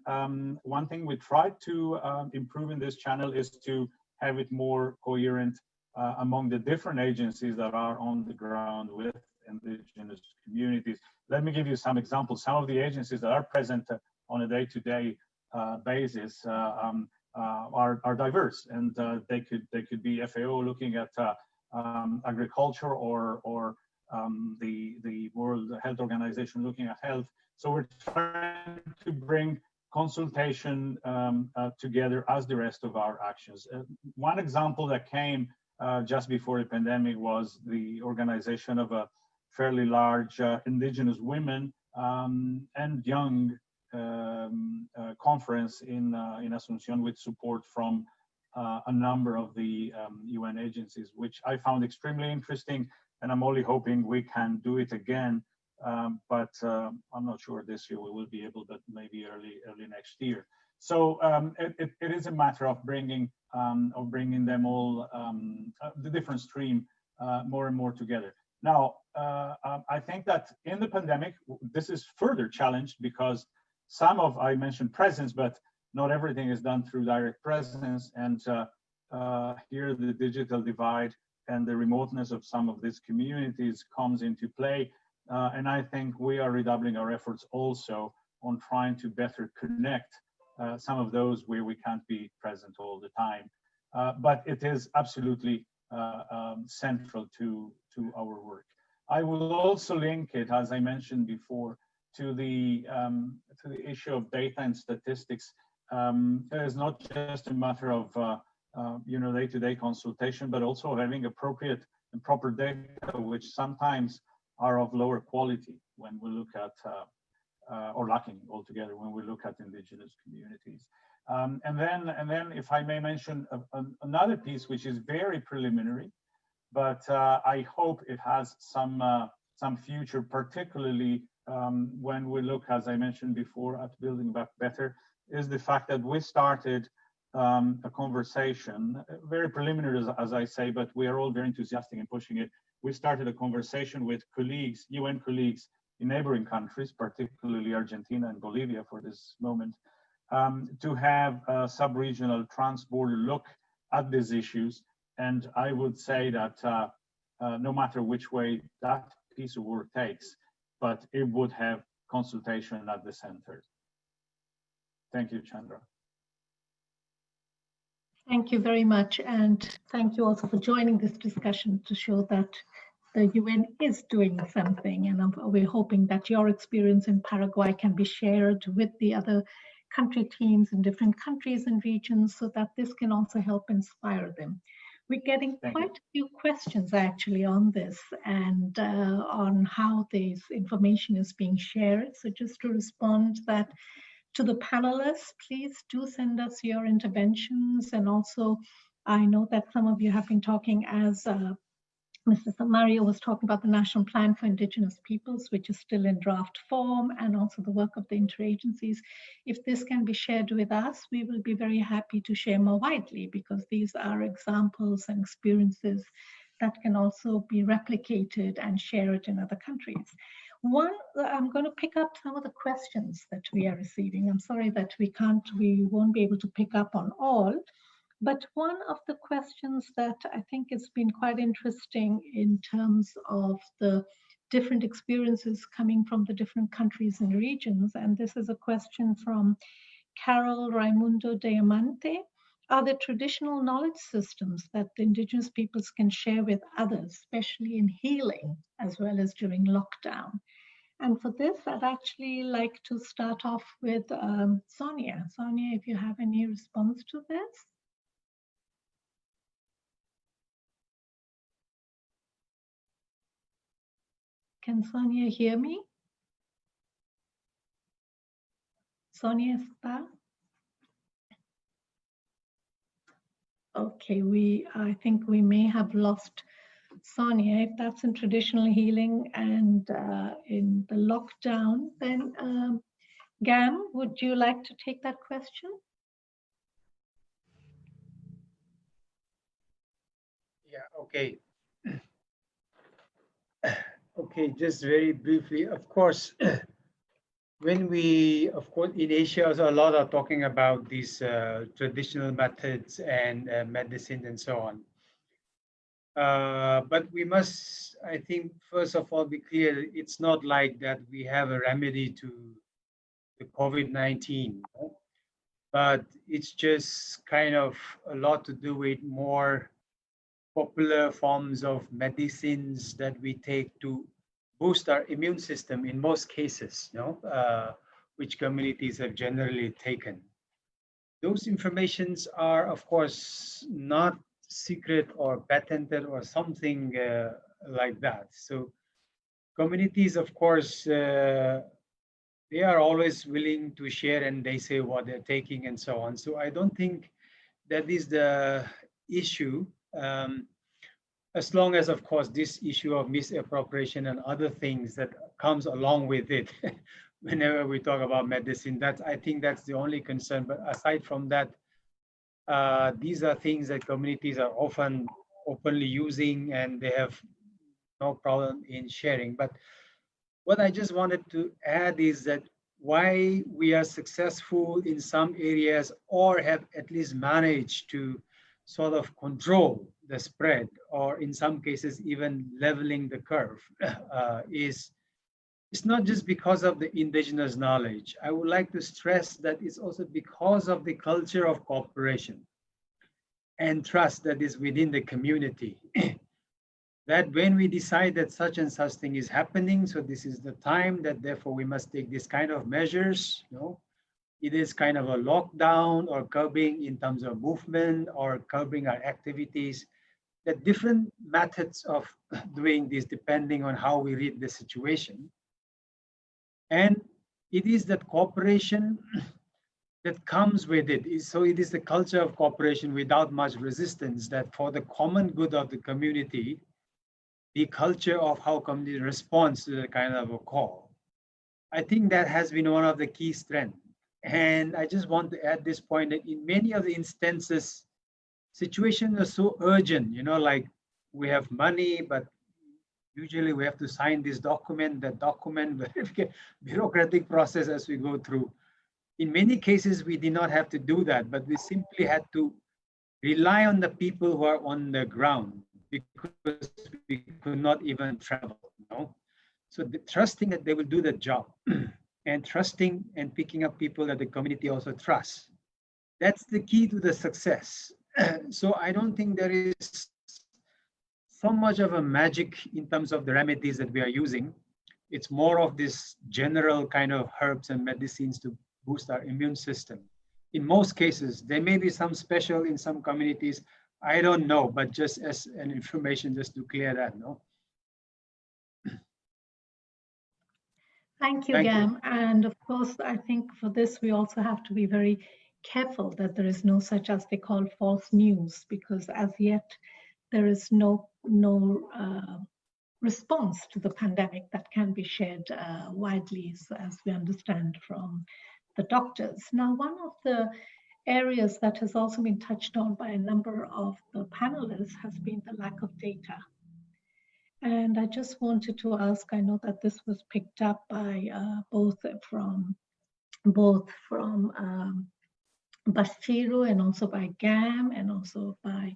One thing we tried to improve in this channel is to have it more coherent among the different agencies that are on the ground with indigenous communities. Let me give you some examples. Some of the agencies that are present on a day-to-day basis are diverse, and they could be FAO looking at agriculture, or the World Health Organization looking at health. So we're trying to bring consultation together as the rest of our actions. One example that came just before the pandemic was the organization of a fairly large indigenous women and young conference in Asunción, with support from a number of the UN agencies, which I found extremely interesting, and I'm only hoping we can do it again. But I'm not sure this year we will be able, but maybe early next year. So it is a matter of bringing them all, the different stream, more and more together. Now, I think that in the pandemic, this is further challenged because I mentioned presence, but not everything is done through direct presence. And here the digital divide and the remoteness of some of these communities comes into play. And I think we are redoubling our efforts also on trying to better connect some of those where we can't be present all the time. But it is absolutely central to our work. I will also link it, as I mentioned before, to the issue of data and statistics. It is not just a matter of day-to-day consultation, but also having appropriate and proper data, which sometimes are of lower quality when we look at, or lacking altogether when we look at indigenous communities. And then, if I may mention another piece, which is very preliminary, but I hope it has some future, particularly when we look, as I mentioned before, at building back better, is the fact that we started a conversation, very preliminary, as I say, but we are all very enthusiastic in pushing it. We started a conversation with colleagues, UN colleagues in neighboring countries, particularly Argentina and Bolivia for this moment, to have a sub-regional trans-border look at these issues. And I would say that no matter which way that piece of work takes, but it would have consultation at the center. Thank you, Chandra. Thank you very much. And thank you also for joining this discussion to show that the UN is doing something. And we're hoping that your experience in Paraguay can be shared with the other country teams in different countries and regions so that this can also help inspire them. We're getting quite a few questions actually on this and on how this information is being shared. So just to respond that to the panelists, please do send us your interventions. And also, I know that some of you have been talking as Mr. Samario was talking about the National Plan for Indigenous Peoples, which is still in draft form, and also the work of the interagencies. If this can be shared with us, we will be very happy to share more widely, because these are examples and experiences that can also be replicated and shared in other countries. One, I'm going to pick up some of the questions that we are receiving. I'm sorry that we won't be able to pick up on all. But one of the questions that I think has been quite interesting in terms of the different experiences coming from the different countries and regions, and this is a question from Carol Raimundo Diamante. Are there traditional knowledge systems that the Indigenous peoples can share with others, especially in healing as well as during lockdown? And for this, I'd actually like to start off with Sonia. Sonia, if you have any response to this? Can Sonia hear me? Sonia está? Okay, I think we may have lost Sonia. If that's in traditional healing and in the lockdown, then Gam, would you like to take that question? Yeah, okay. Okay, just very briefly, of course, when we, of course, in Asia, also a lot are talking about these traditional methods and medicine and so on. But we must, I think, first of all, be clear, it's not like that we have a remedy to the COVID-19, but it's just kind of a lot to do with more popular forms of medicines that we take to boost our immune system in most cases, which communities have generally taken. Those informations are, of course, not secret or patented or something like that. So communities, of course, they are always willing to share and they say what they're taking and so on. So I don't think that is the issue. As long as, of course, this issue of misappropriation and other things that comes along with it, whenever we talk about medicine, I think that's the only concern. But aside from that, these are things that communities are often openly using and they have no problem in sharing. But what I just wanted to add is that why we are successful in some areas or have at least managed to sort of control the spread, or in some cases even leveling the curve, it's not just because of the indigenous knowledge. I would like to stress that it's also because of the culture of cooperation and trust that is within the community. That when we decide that such and such thing is happening, so this is the time that therefore we must take this kind of measures, it is kind of a lockdown or curbing in terms of movement or curbing our activities. The different methods of doing this depending on how we read the situation. And it is that cooperation that comes with it. So it is the culture of cooperation without much resistance that for the common good of the community, the culture of how community responds to the kind of a call. I think that has been one of the key strengths. And I just want to add this point that in many of the instances, situations are so urgent, like we have money, but usually we have to sign this document, that document, bureaucratic process as we go through. In many cases, we did not have to do that, but we simply had to rely on the people who are on the ground because we could not even travel, So trusting that they will do the job and trusting and picking up people that the community also trusts. That's the key to the success. So I don't think there is so much of a magic in terms of the remedies that we are using. It's more of this general kind of herbs and medicines to boost our immune system. In most cases, there may be some special in some communities. I don't know, but just as an information, just to clear that, no? Thank you, Gam. And of course, I think for this, we also have to be very careful that there is no such as they call false news, because as yet there is no response to the pandemic that can be shared widely, so as we understand from the doctors. Now, one of the areas that has also been touched on by a number of the panelists has been the lack of data. And I just wanted to ask, I know that this was picked up by both from Basiru and also by Gam and also by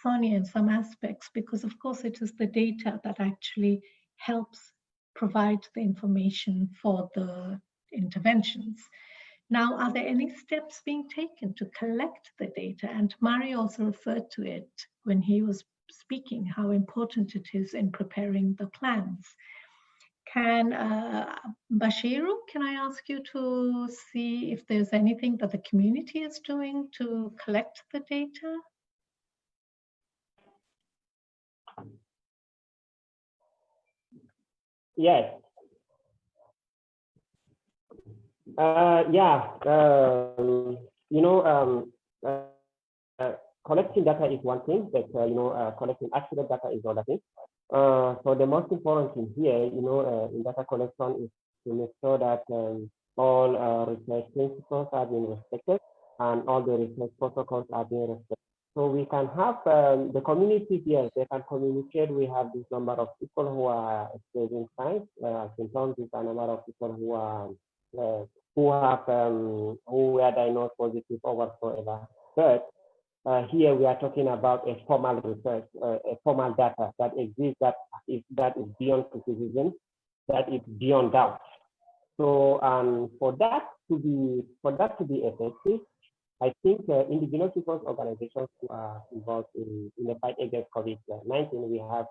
Sonia in some aspects, because of course it is the data that actually helps provide the information for the interventions. Now, are there any steps being taken to collect the data? And Mari also referred to it when he was speaking, how important it is in preparing the plans. Can Bashiru, can I ask you to see if there's anything that the community is doing to collect the data? Yes. Collecting data is one thing, but collecting accurate data is another thing. So the most important thing here, in data collection is to make sure that all research principles are being respected and all the research protocols are being respected. So we can have the community here, they can communicate. We have this number of people who are studying science. Sometimes there's a number of people who are who were diagnosed positive or whatsoever. But here we are talking about a formal research, a formal data that exists, that is beyond criticism, that is beyond doubt. So for that to be effective, I think indigenous people's organizations who are involved in the fight against COVID-19, we have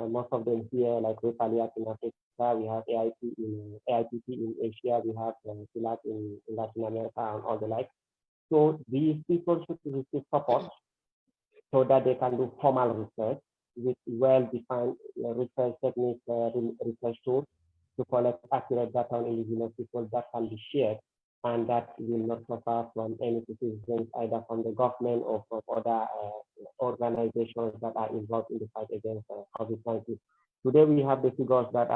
most of them here, like Repaliat in Africa, we have Aipp in Asia, we have SILAC in Latin America, and all the like. So these people should receive support so that they can do formal research with well-defined research techniques, research tools to collect accurate data on indigenous people that can be shared and that will not suffer from any criticism either from the government or from other organizations that are involved in the fight against COVID-19. Today we have the figures that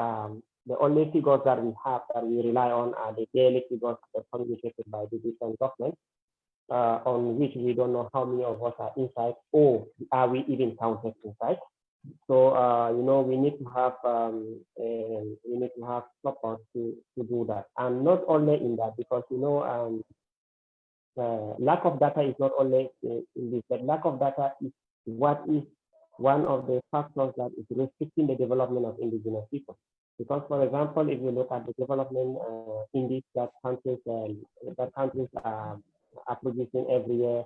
the only figures that we have that we rely on are the daily figures that are communicated by the different governments, on which we don't know how many of us are inside or are we even counted inside. So we need to have support to do that, and not only in that, because lack of data is not only in this, but lack of data is what is one of the factors that is restricting the development of indigenous people. Because, for example, if you look at the development index that countries are producing every year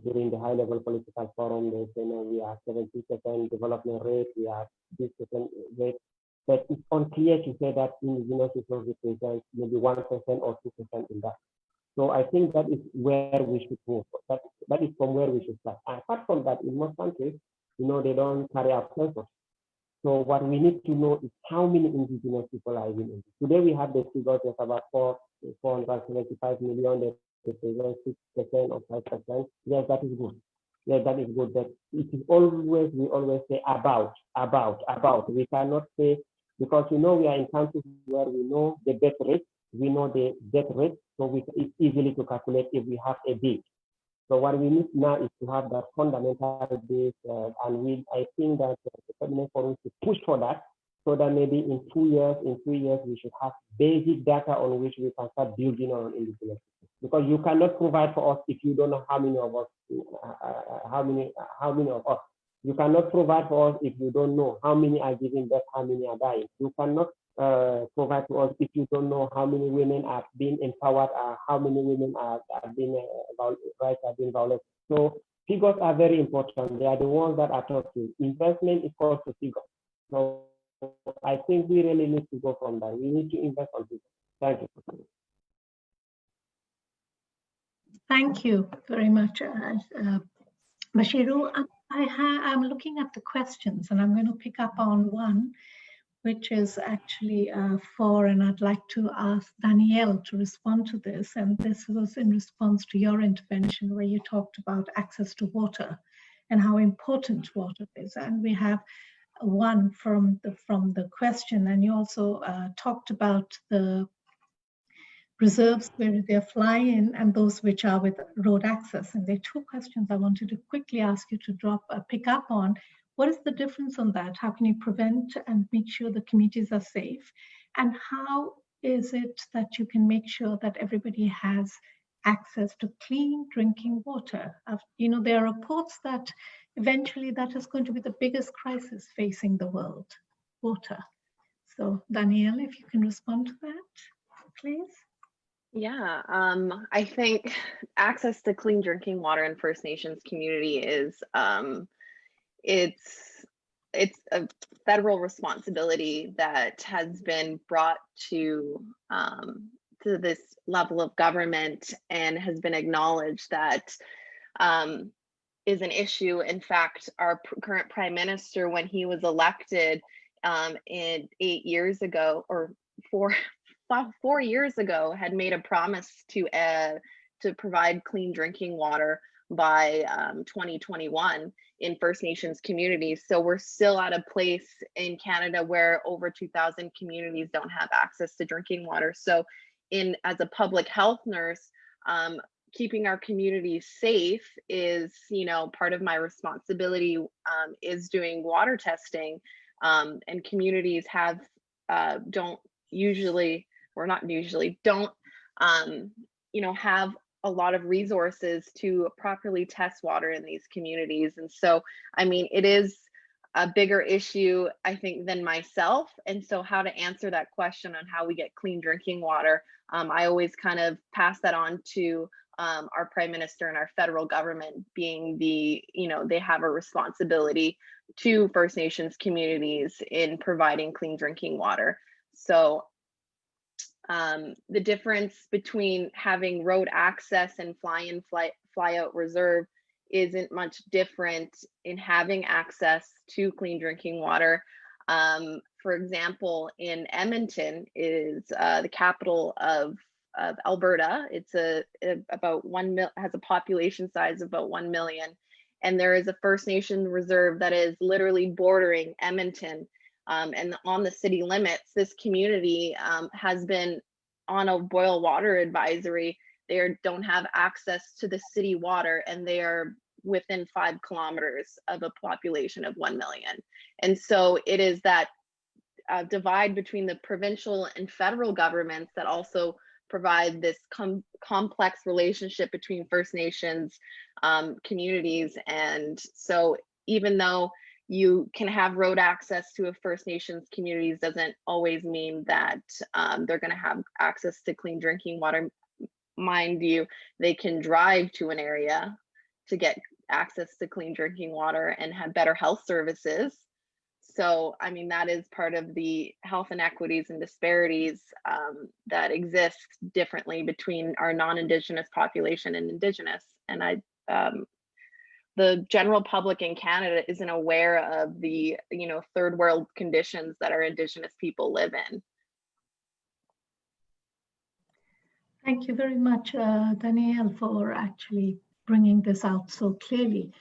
during the high-level political forum, they say we are 70% development rate, we are this percent rate, but it's unclear to say that indigenous people represent maybe 1% or 2% in that. So I think that is where we should move. That is from where we should start. Apart from that, in most countries, they don't carry out census. So what we need to know is how many indigenous people are living in. Today we have the figures of about 475 million. They represent 6% or 5%. Yes, that is good. Yes, that is good. But it is always, we always say about. We cannot say because we know we are in countries where we know the death rate, so it's easily to calculate if we have a bid. So what we need now is to have that fundamental base, and I think that the cabinet forum should push for that, so that maybe in 3 years, we should have basic data on which we can start building on indigenous. Because you cannot provide for us if you don't know how many of us, how many of us. You cannot provide for us if you don't know how many are giving birth, how many are dying. You cannot provide to us if you don't know how many women are being empowered, how many women are being rights are being violated. So figures are very important. They are the ones that are taught to. Investment is called to figures. So I think we really need to go from that. We need to invest on figures. Thank you. Thank you very much, Bashiru. I'm looking at the questions, and I'm going to pick up on one, which is actually and I'd like to ask Danielle to respond to this. And this was in response to your intervention, where you talked about access to water and how important water is. And we have one from the question, and you also talked about the reserves where they fly in and those which are with road access. And there are two questions I wanted to quickly ask you to pick up on. What is the difference on that? How can you prevent and make sure the communities are safe? And how is it that you can make sure that everybody has access to clean drinking water? There are reports that eventually that is going to be the biggest crisis facing the world, water. So Danielle, if you can respond to that, please. Yeah, I think access to clean drinking water in First Nations community is it's a federal responsibility that has been brought to this level of government and has been acknowledged that is an issue. In fact, our current Prime Minister, when he was elected in 8 years ago, or 4 years ago, had made a promise to provide clean drinking water by 2021 in First Nations communities. So we're still at a place in Canada where over 2,000 communities don't have access to drinking water. So as a public health nurse, keeping our communities safe is, part of my responsibility, is doing water testing, and communities don't have a lot of resources to properly test water in these communities. And so, it is a bigger issue, I think, than myself. And so how to answer that question on how we get clean drinking water, I always kind of pass that on to our Prime Minister and our federal government, being they have a responsibility to First Nations communities in providing clean drinking water. So the difference between having road access and fly-in, fly-out reserve isn't much different in having access to clean drinking water. For example, in Edmonton is the capital of Alberta. It's about has a population size of about 1 million, and there is a First Nation reserve that is literally bordering Edmonton. And on the city limits, this community has been on a boil water advisory. They don't have access to the city water, and they are within 5 kilometers of a population of 1 million. And so it is that divide between the provincial and federal governments that also provide this complex relationship between First Nations communities. And so even though you can have road access to a First Nations communities, doesn't always mean that they're going to have access to clean drinking water. Mind you, they can drive to an area to get access to clean drinking water and have better health services. So, that is part of the health inequities and disparities that exist differently between our non-Indigenous population and Indigenous. And the general public in Canada isn't aware of the, third world conditions that our Indigenous people live in. Thank you very much, Danielle, for actually bringing this out so clearly.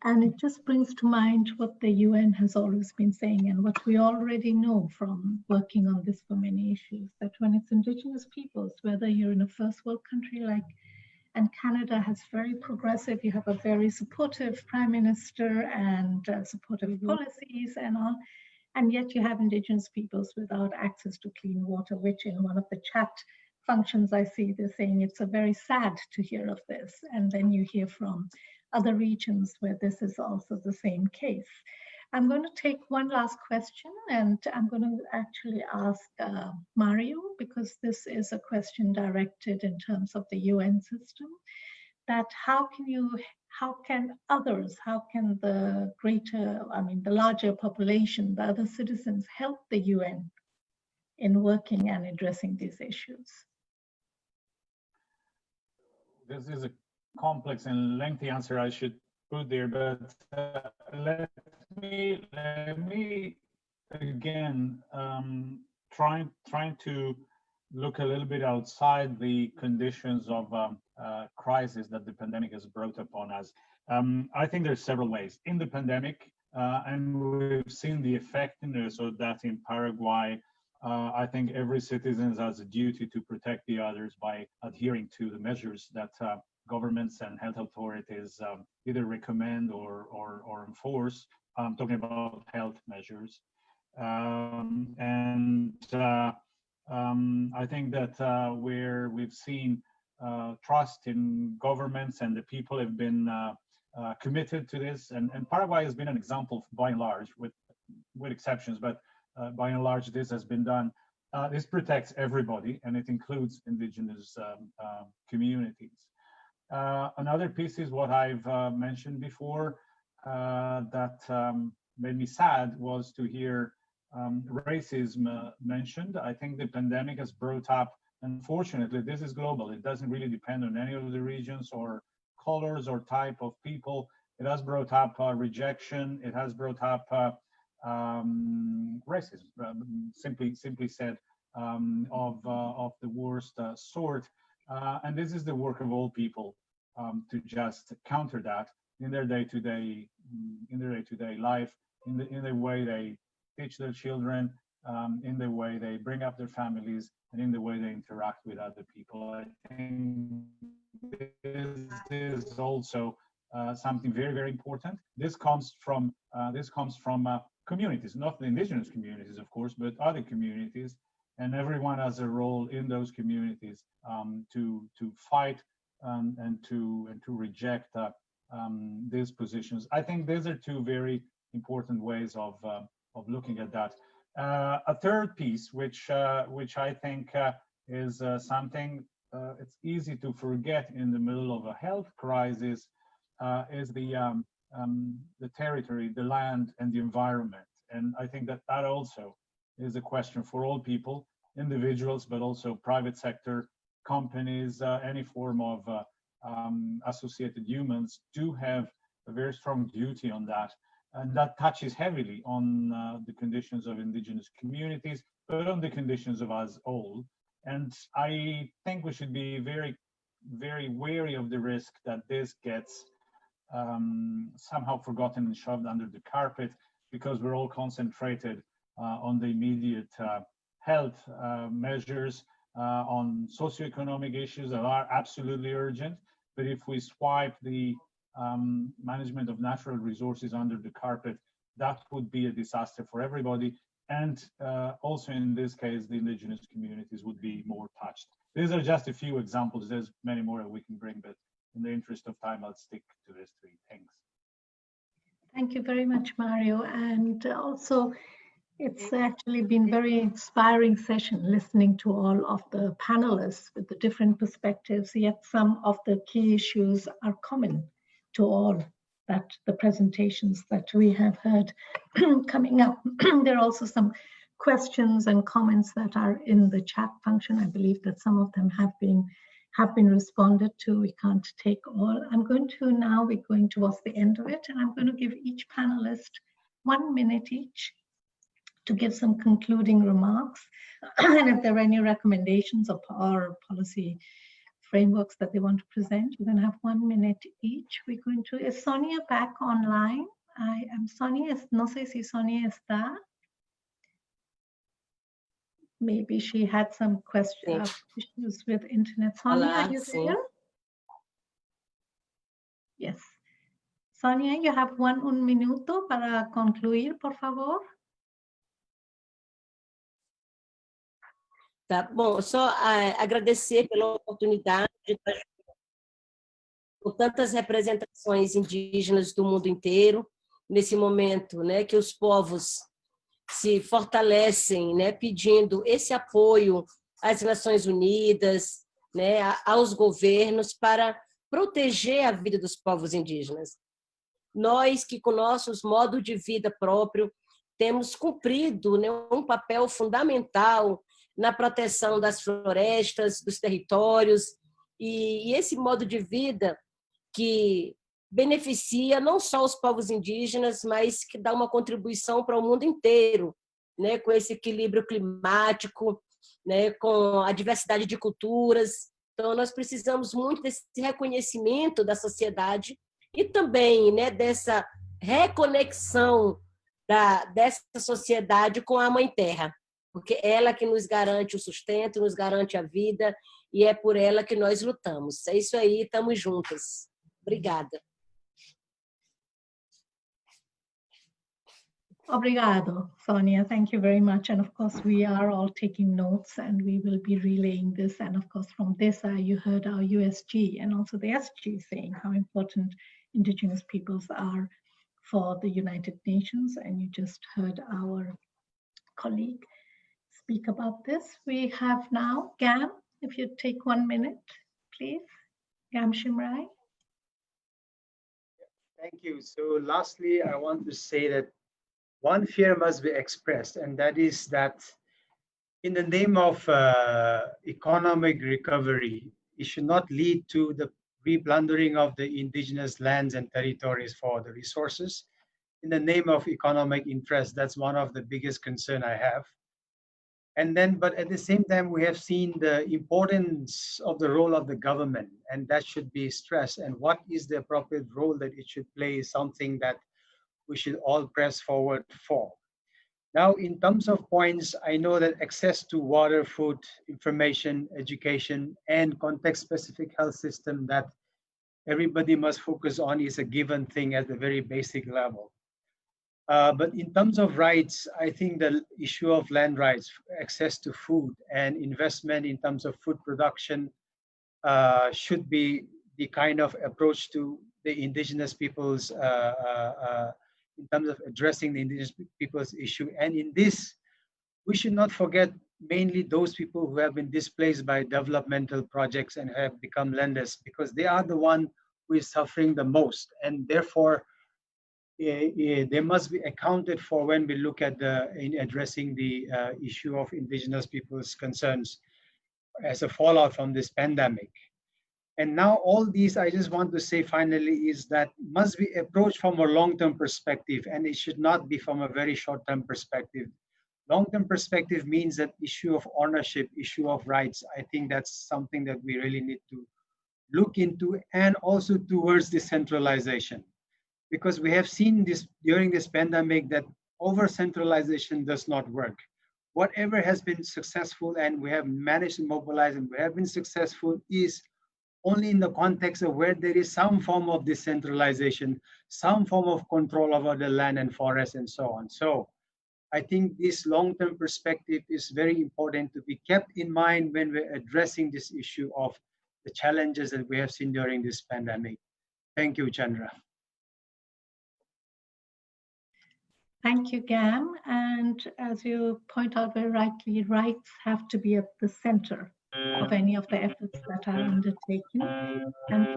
And it just brings to mind what the UN has always been saying and what we already know from working on this for many issues, that when it's indigenous peoples, whether you're in a first world country like, and Canada has very progressive, you have a very supportive prime minister and supportive policies and all, and yet you have indigenous peoples without access to clean water, which in one of the chat functions I see, they're saying it's a very sad to hear of this. And then you hear from other regions where this is also the same case. I'm going to take one last question, and I'm going to actually ask Mario, because this is a question directed in terms of the UN system, that how can others, how can the greater, the larger population, the other citizens help the UN in working and addressing these issues? This is a complex and lengthy answer I should put there, but let me again trying to look a little bit outside the conditions of crisis that the pandemic has brought upon us. I think there's several ways in the pandemic, and we've seen the effectiveness of that in Paraguay. I think every citizen has a duty to protect the others by adhering to the measures that governments and health authorities either recommend or enforce. I'm talking about health measures. I think that where we've seen trust in governments and the people have been committed to this, and Paraguay has been an example by and large, with exceptions, but by and large this has been done. This protects everybody, and it includes indigenous communities. Another piece is what I've mentioned before, that made me sad, was to hear racism mentioned. I think the pandemic has brought up, unfortunately, this is global. It doesn't really depend on any of the regions or colors or type of people. It has brought up rejection. It has brought up racism, simply said, of the worst sort. And this is the work of all people to just counter that in their day-to-day life, in the way they teach their children, in the way they bring up their families, and in the way they interact with other people. I think this is also something very, very important. This comes from communities, not the indigenous communities, of course, but other communities, and everyone has a role in those communities to fight and to reject these positions. I think these are two very important ways of looking at that. A third piece, which I think is something it's easy to forget in the middle of a health crisis, is the territory, the land, and the environment. And I think that also is a question for all people, individuals, but also private sector, companies, any form of associated humans do have a very strong duty on that. And that touches heavily on the conditions of indigenous communities, but on the conditions of us all. And I think we should be very, very wary of the risk that this gets somehow forgotten and shoved under the carpet, because we're all concentrated on the immediate health measures, on socioeconomic issues that are absolutely urgent. But if we swipe the management of natural resources under the carpet, that would be a disaster for everybody. And also in this case, the indigenous communities would be more touched. These are just a few examples. There's many more that we can bring, but in the interest of time, I'll stick to these three things. Thank you very much, Mario. And also, it's actually been a very inspiring session listening to all of the panelists with the different perspectives, yet some of the key issues are common to all that the presentations that we have heard coming up. There are also some questions and comments that are in the chat function. I believe that some of them have been responded to. We can't take all. We're going towards the end of it, and I'm going to give each panelist 1 minute each to give some concluding remarks. And if there are any recommendations or policy frameworks that they want to present. You're going to have 1 minute each. We're going to, is Sonia back online? I am Sonia, no sé si Sonia está. Maybe she had some issues with internet. Sonia, Olá, are you sim. there? Yes. Sonia, you have un minuto para concluir, por favor. Tá bom, só agradecer pela oportunidade de estar com tantas representações indígenas do mundo inteiro, nesse momento, né, que os povos se fortalecem, né, pedindo esse apoio às Nações Unidas, né, aos governos para proteger a vida dos povos indígenas. Nós que com nossos modos de vida próprio temos cumprido, né, um papel fundamental na proteção das florestas, dos territórios, e esse modo de vida que beneficia não só os povos indígenas, mas que dá uma contribuição para o mundo inteiro, né, com esse equilíbrio climático, né, com a diversidade de culturas. Então, nós precisamos muito desse reconhecimento da sociedade e também, né, dessa reconexão dessa sociedade com a Mãe Terra, porque é ela que nos garante o sustento, nos garante a vida, e é por ela que nós lutamos. É isso aí, estamos juntas. Obrigada. Obrigado, Sonia. Thank you very much. And of course, we are all taking notes and we will be relaying this. And of course, from DESA, you heard our USG and also the SG saying how important Indigenous peoples are for the United Nations. And you just heard our colleague speak about this. We have now Gam, if you take 1 minute, please. Gam Shimrai. Thank you. So lastly, I want to say that one fear must be expressed, and that is that in the name of economic recovery, it should not lead to the replundering of the indigenous lands and territories for the resources. In the name of economic interest, that's one of the biggest concern I have. And then, but at the same time, we have seen the importance of the role of the government, and that should be stressed. And what is the appropriate role that it should play is something that we should all press forward for. Now, in terms of points, I know that access to water, food, information, education, and context-specific health system that everybody must focus on is a given thing at the very basic level. But in terms of rights, I think the issue of land rights, access to food, and investment in terms of food production should be the kind of approach to the indigenous peoples in terms of addressing the indigenous people's issue. And in this, we should not forget mainly those people who have been displaced by developmental projects and have become landless, because they are the one who is suffering the most. And therefore, they must be accounted for when we look at in addressing the issue of indigenous people's concerns as a fallout from this pandemic. And now all these, I just want to say finally, is that must be approached from a long-term perspective, and it should not be from a very short-term perspective. Long-term perspective means that issue of ownership, issue of rights. I think that's something that we really need to look into, and also towards decentralization. Because we have seen this during this pandemic that over-centralization does not work. Whatever has been successful and we have managed to mobilize and we have been successful is only in the context of where there is some form of decentralization, some form of control over the land and forest and so on. So I think this long-term perspective is very important to be kept in mind when we're addressing this issue of the challenges that we have seen during this pandemic. Thank you, Chandra. Thank you, Gam. And as you point out very rightly, rights have to be at the center of any of the efforts that are undertaken. And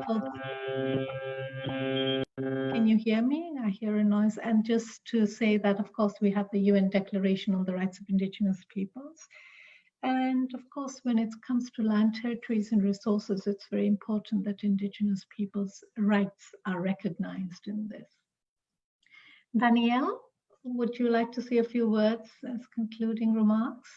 can you hear me? I hear a noise. And just to say that, of course, we have the UN Declaration on the Rights of Indigenous Peoples. And of course, when it comes to land, territories, and resources, it's very important that Indigenous people's rights are recognized in this. Danielle, would you like to say a few words as concluding remarks?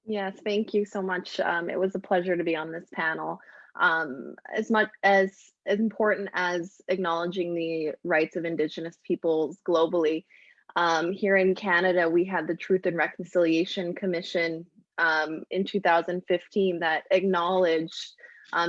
Yes, thank you so much. It was a pleasure to be on this panel. as much as important as acknowledging the rights of Indigenous peoples globally. Here in Canada, we had the Truth and Reconciliation Commission in 2015 that acknowledged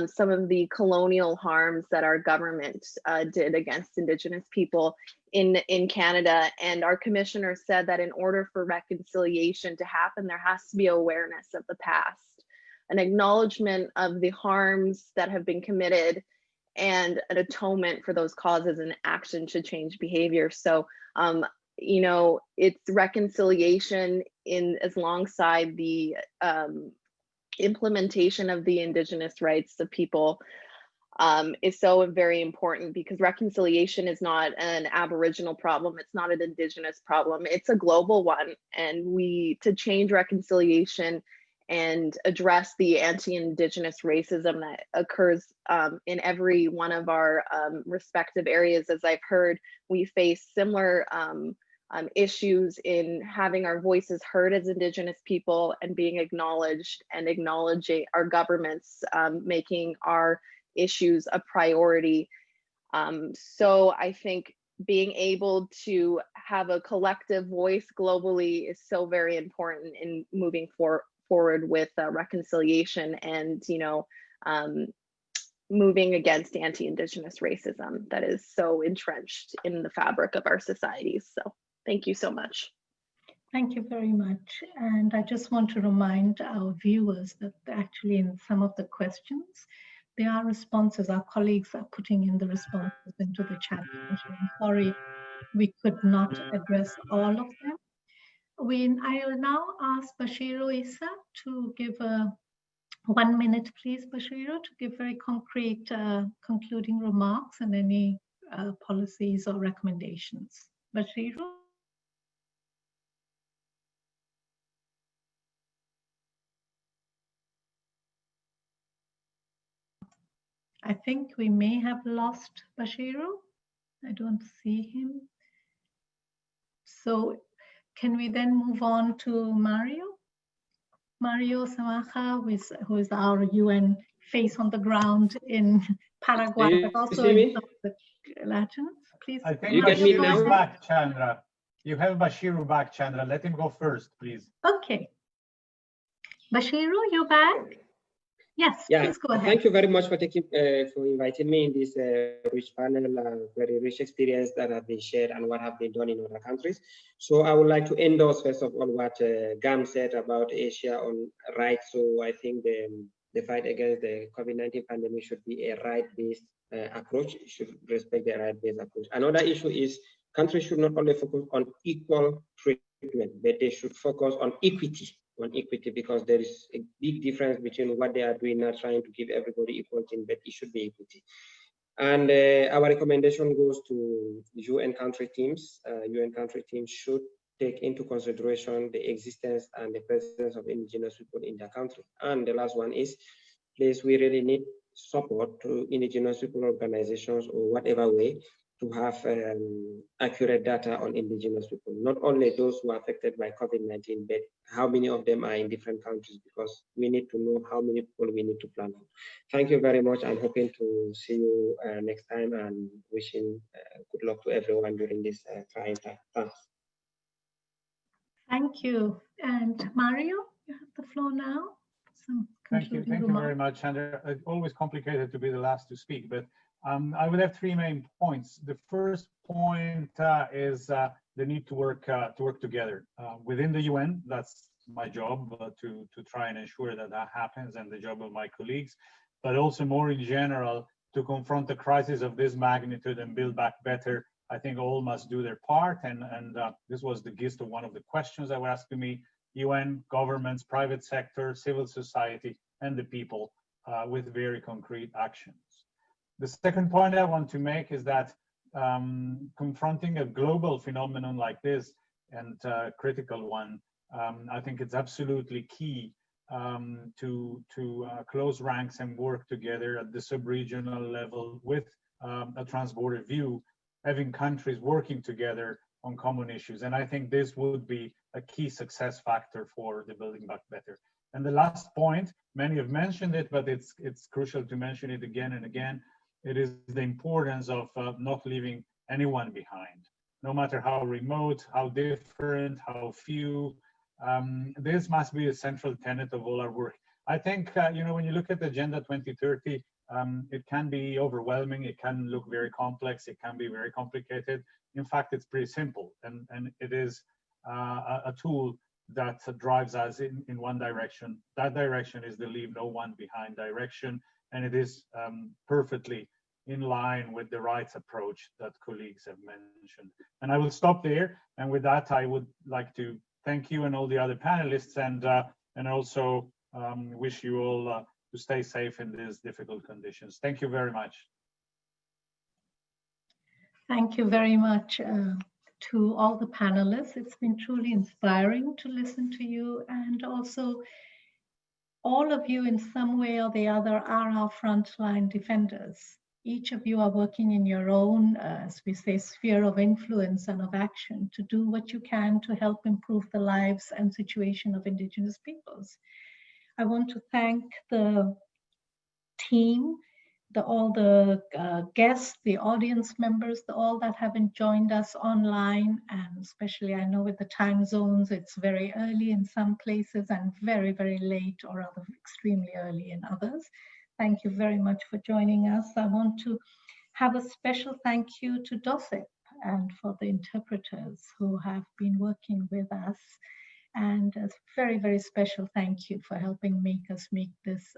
some of the colonial harms that our government did against Indigenous people in Canada. And our commissioner said that in order for reconciliation to happen, there has to be awareness of the past, an acknowledgement of the harms that have been committed, and an atonement for those causes and action to change behavior. So, you know, it's reconciliation as alongside the implementation of the Indigenous rights of people is so very important, because reconciliation is not an Aboriginal problem. It's not an Indigenous problem. It's a global one. And to change reconciliation and address the anti-Indigenous racism that occurs in every one of our respective areas, as I've heard, we face similar issues in having our voices heard as Indigenous people and being acknowledged, and acknowledging our governments making our issues a priority. So I think being able to have a collective voice globally is so very important in moving forward with reconciliation and, you know, moving against anti-Indigenous racism that is so entrenched in the fabric of our societies. So thank you so much. Thank you very much. And I just want to remind our viewers that actually in some of the questions, there are responses. Our colleagues are putting in the responses into the chat. I'm sorry we could not address all of them. I will now ask Bashiru Issa to give 1 minute, please, Bashiru, to give very concrete concluding remarks and any policies or recommendations. Bashiru? I think we may have lost Bashiru. I don't see him. So can we then move on to Mario? Mario Samaja, who is our UN face on the ground in Paraguay, but also in the Latin. Please. I think you get me Bashiru is now? back, Chandra. You have Bashiru back, Chandra. Let him go first, please. Okay. Bashiru, you're back? Yes, Yeah, please go ahead. thank you very much for inviting me in this rich panel, very rich experience that have been shared and what have been done in other countries. So I would like to endorse first of all what Gam said about Asia on rights. So I think the fight against the COVID-19 pandemic should be a right-based approach. It should respect the right-based approach. Another issue is countries should not only focus on equal treatment, but they should focus on equity. Because there is a big difference between what they are doing now, trying to give everybody equal thing, but it should be equity. And our recommendation goes to UN country teams. UN country teams should take into consideration the existence and the presence of Indigenous people in their country. And the last one is, please, we really need support to Indigenous people organizations or whatever way to have accurate data on Indigenous people, not only those who are affected by COVID-19, but how many of them are in different countries, because we need to know how many people we need to plan for. Thank you very much. I'm hoping to see you next time, and wishing good luck to everyone during this trying time. Thanks. Thank you. And Mario, you have the floor now. Thank you very much, Chandra. It's always complicated to be the last to speak, but I would have three main points. The first point is the need to work together within the UN. That's my job to try and ensure that that happens, and the job of my colleagues, but also more in general to confront the crisis of this magnitude and build back better. I think all must do their part, and this was the gist of one of the questions that were asked to me. UN, governments, private sector, civil society, and the people with very concrete actions. The second point I want to make is that confronting a global phenomenon like this, and a critical one, I think it's absolutely key to close ranks and work together at the sub-regional level with a transborder view, having countries working together on common issues. And I think this would be a key success factor for the Building Back Better. And the last point, many have mentioned it, but it's crucial to mention it again and again. It is the importance of not leaving anyone behind, no matter how remote, how different, how few. This must be a central tenet of all our work. I think, when you look at Agenda 2030, it can be overwhelming, it can look very complex, it can be very complicated. In fact, it's pretty simple, and it is a tool that drives us in one direction. That direction is the leave no one behind direction, and it is perfectly in line with the rights approach that colleagues have mentioned. And I will stop there, and with that, I would like to thank you and all the other panelists, and also wish you all to stay safe in these difficult conditions. Thank you very much. Thank you very much to all the panelists. It's been truly inspiring to listen to you, and also all of you in some way or the other are our frontline defenders. Each of you are working in your own, as we say, sphere of influence and of action to do what you can to help improve the lives and situation of Indigenous peoples. I want to thank the team, all the guests, the audience members, all that haven't joined us online, and especially I know with the time zones, it's very early in some places and very, very late or rather extremely early in others. Thank you very much for joining us. I want to have a special thank you to DESA and for the interpreters who have been working with us, and a very, very special thank you for helping make this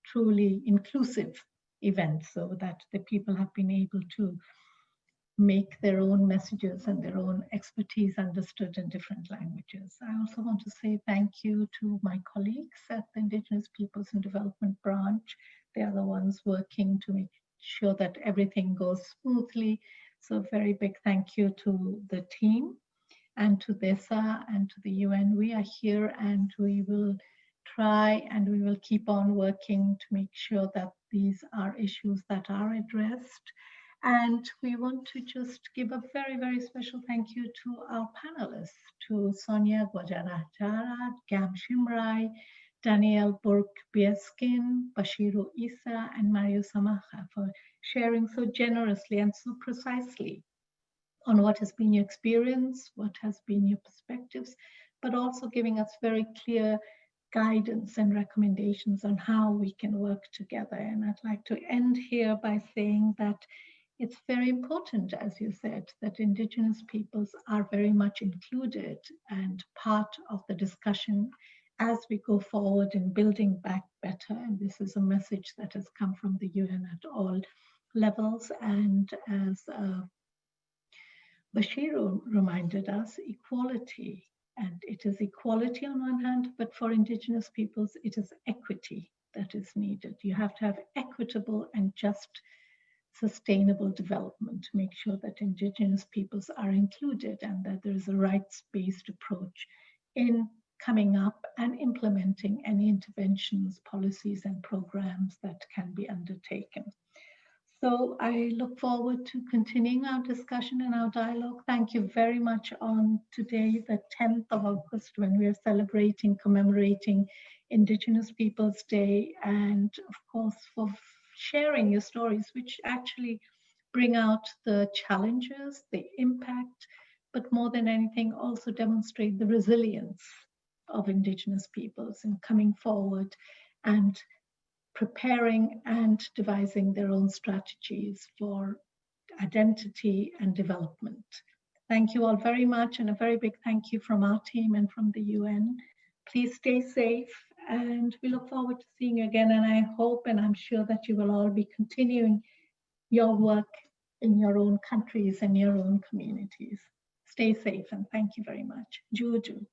truly inclusive event, so that the people have been able to make their own messages and their own expertise understood in different languages. I also want to say thank you to my colleagues at the Indigenous Peoples and Development Branch. They are the ones working to make sure that everything goes smoothly. So a very big thank you to the team and to DESA and to the UN. We are here, and we will try and we will keep on working to make sure that these are issues that are addressed. And we want to just give a very, very special thank you to our panelists, to Sonia Gwajada, Gam Shimrai, Daniel Burke-Bieskin, Bashiru Isa, and Mario Samaha for sharing so generously and so precisely on what has been your experience, what has been your perspectives, but also giving us very clear guidance and recommendations on how we can work together. And I'd like to end here by saying that it's very important, as you said, that Indigenous peoples are very much included and part of the discussion as we go forward in building back better. And this is a message that has come from the UN at all levels. And as Bashiru reminded us, equality. And it is equality on one hand, but for Indigenous peoples, it is equity that is needed. You have to have equitable and just sustainable development to make sure that Indigenous peoples are included and that there is a rights-based approach in coming up and implementing any interventions, policies, and programs that can be undertaken. So I look forward to continuing our discussion and our dialogue. Thank you very much on today, the 10th of August, when we are commemorating Indigenous Peoples Day, and of course for sharing your stories, which actually bring out the challenges, the impact, but more than anything, also demonstrate the resilience of Indigenous peoples in coming forward and preparing and devising their own strategies for identity and development. Thank you all very much, and a very big thank you from our team and from the UN. Please stay safe, and we look forward to seeing you again. And I hope and I'm sure that you will all be continuing your work in your own countries and your own communities. Stay safe, and thank you very much. Juju.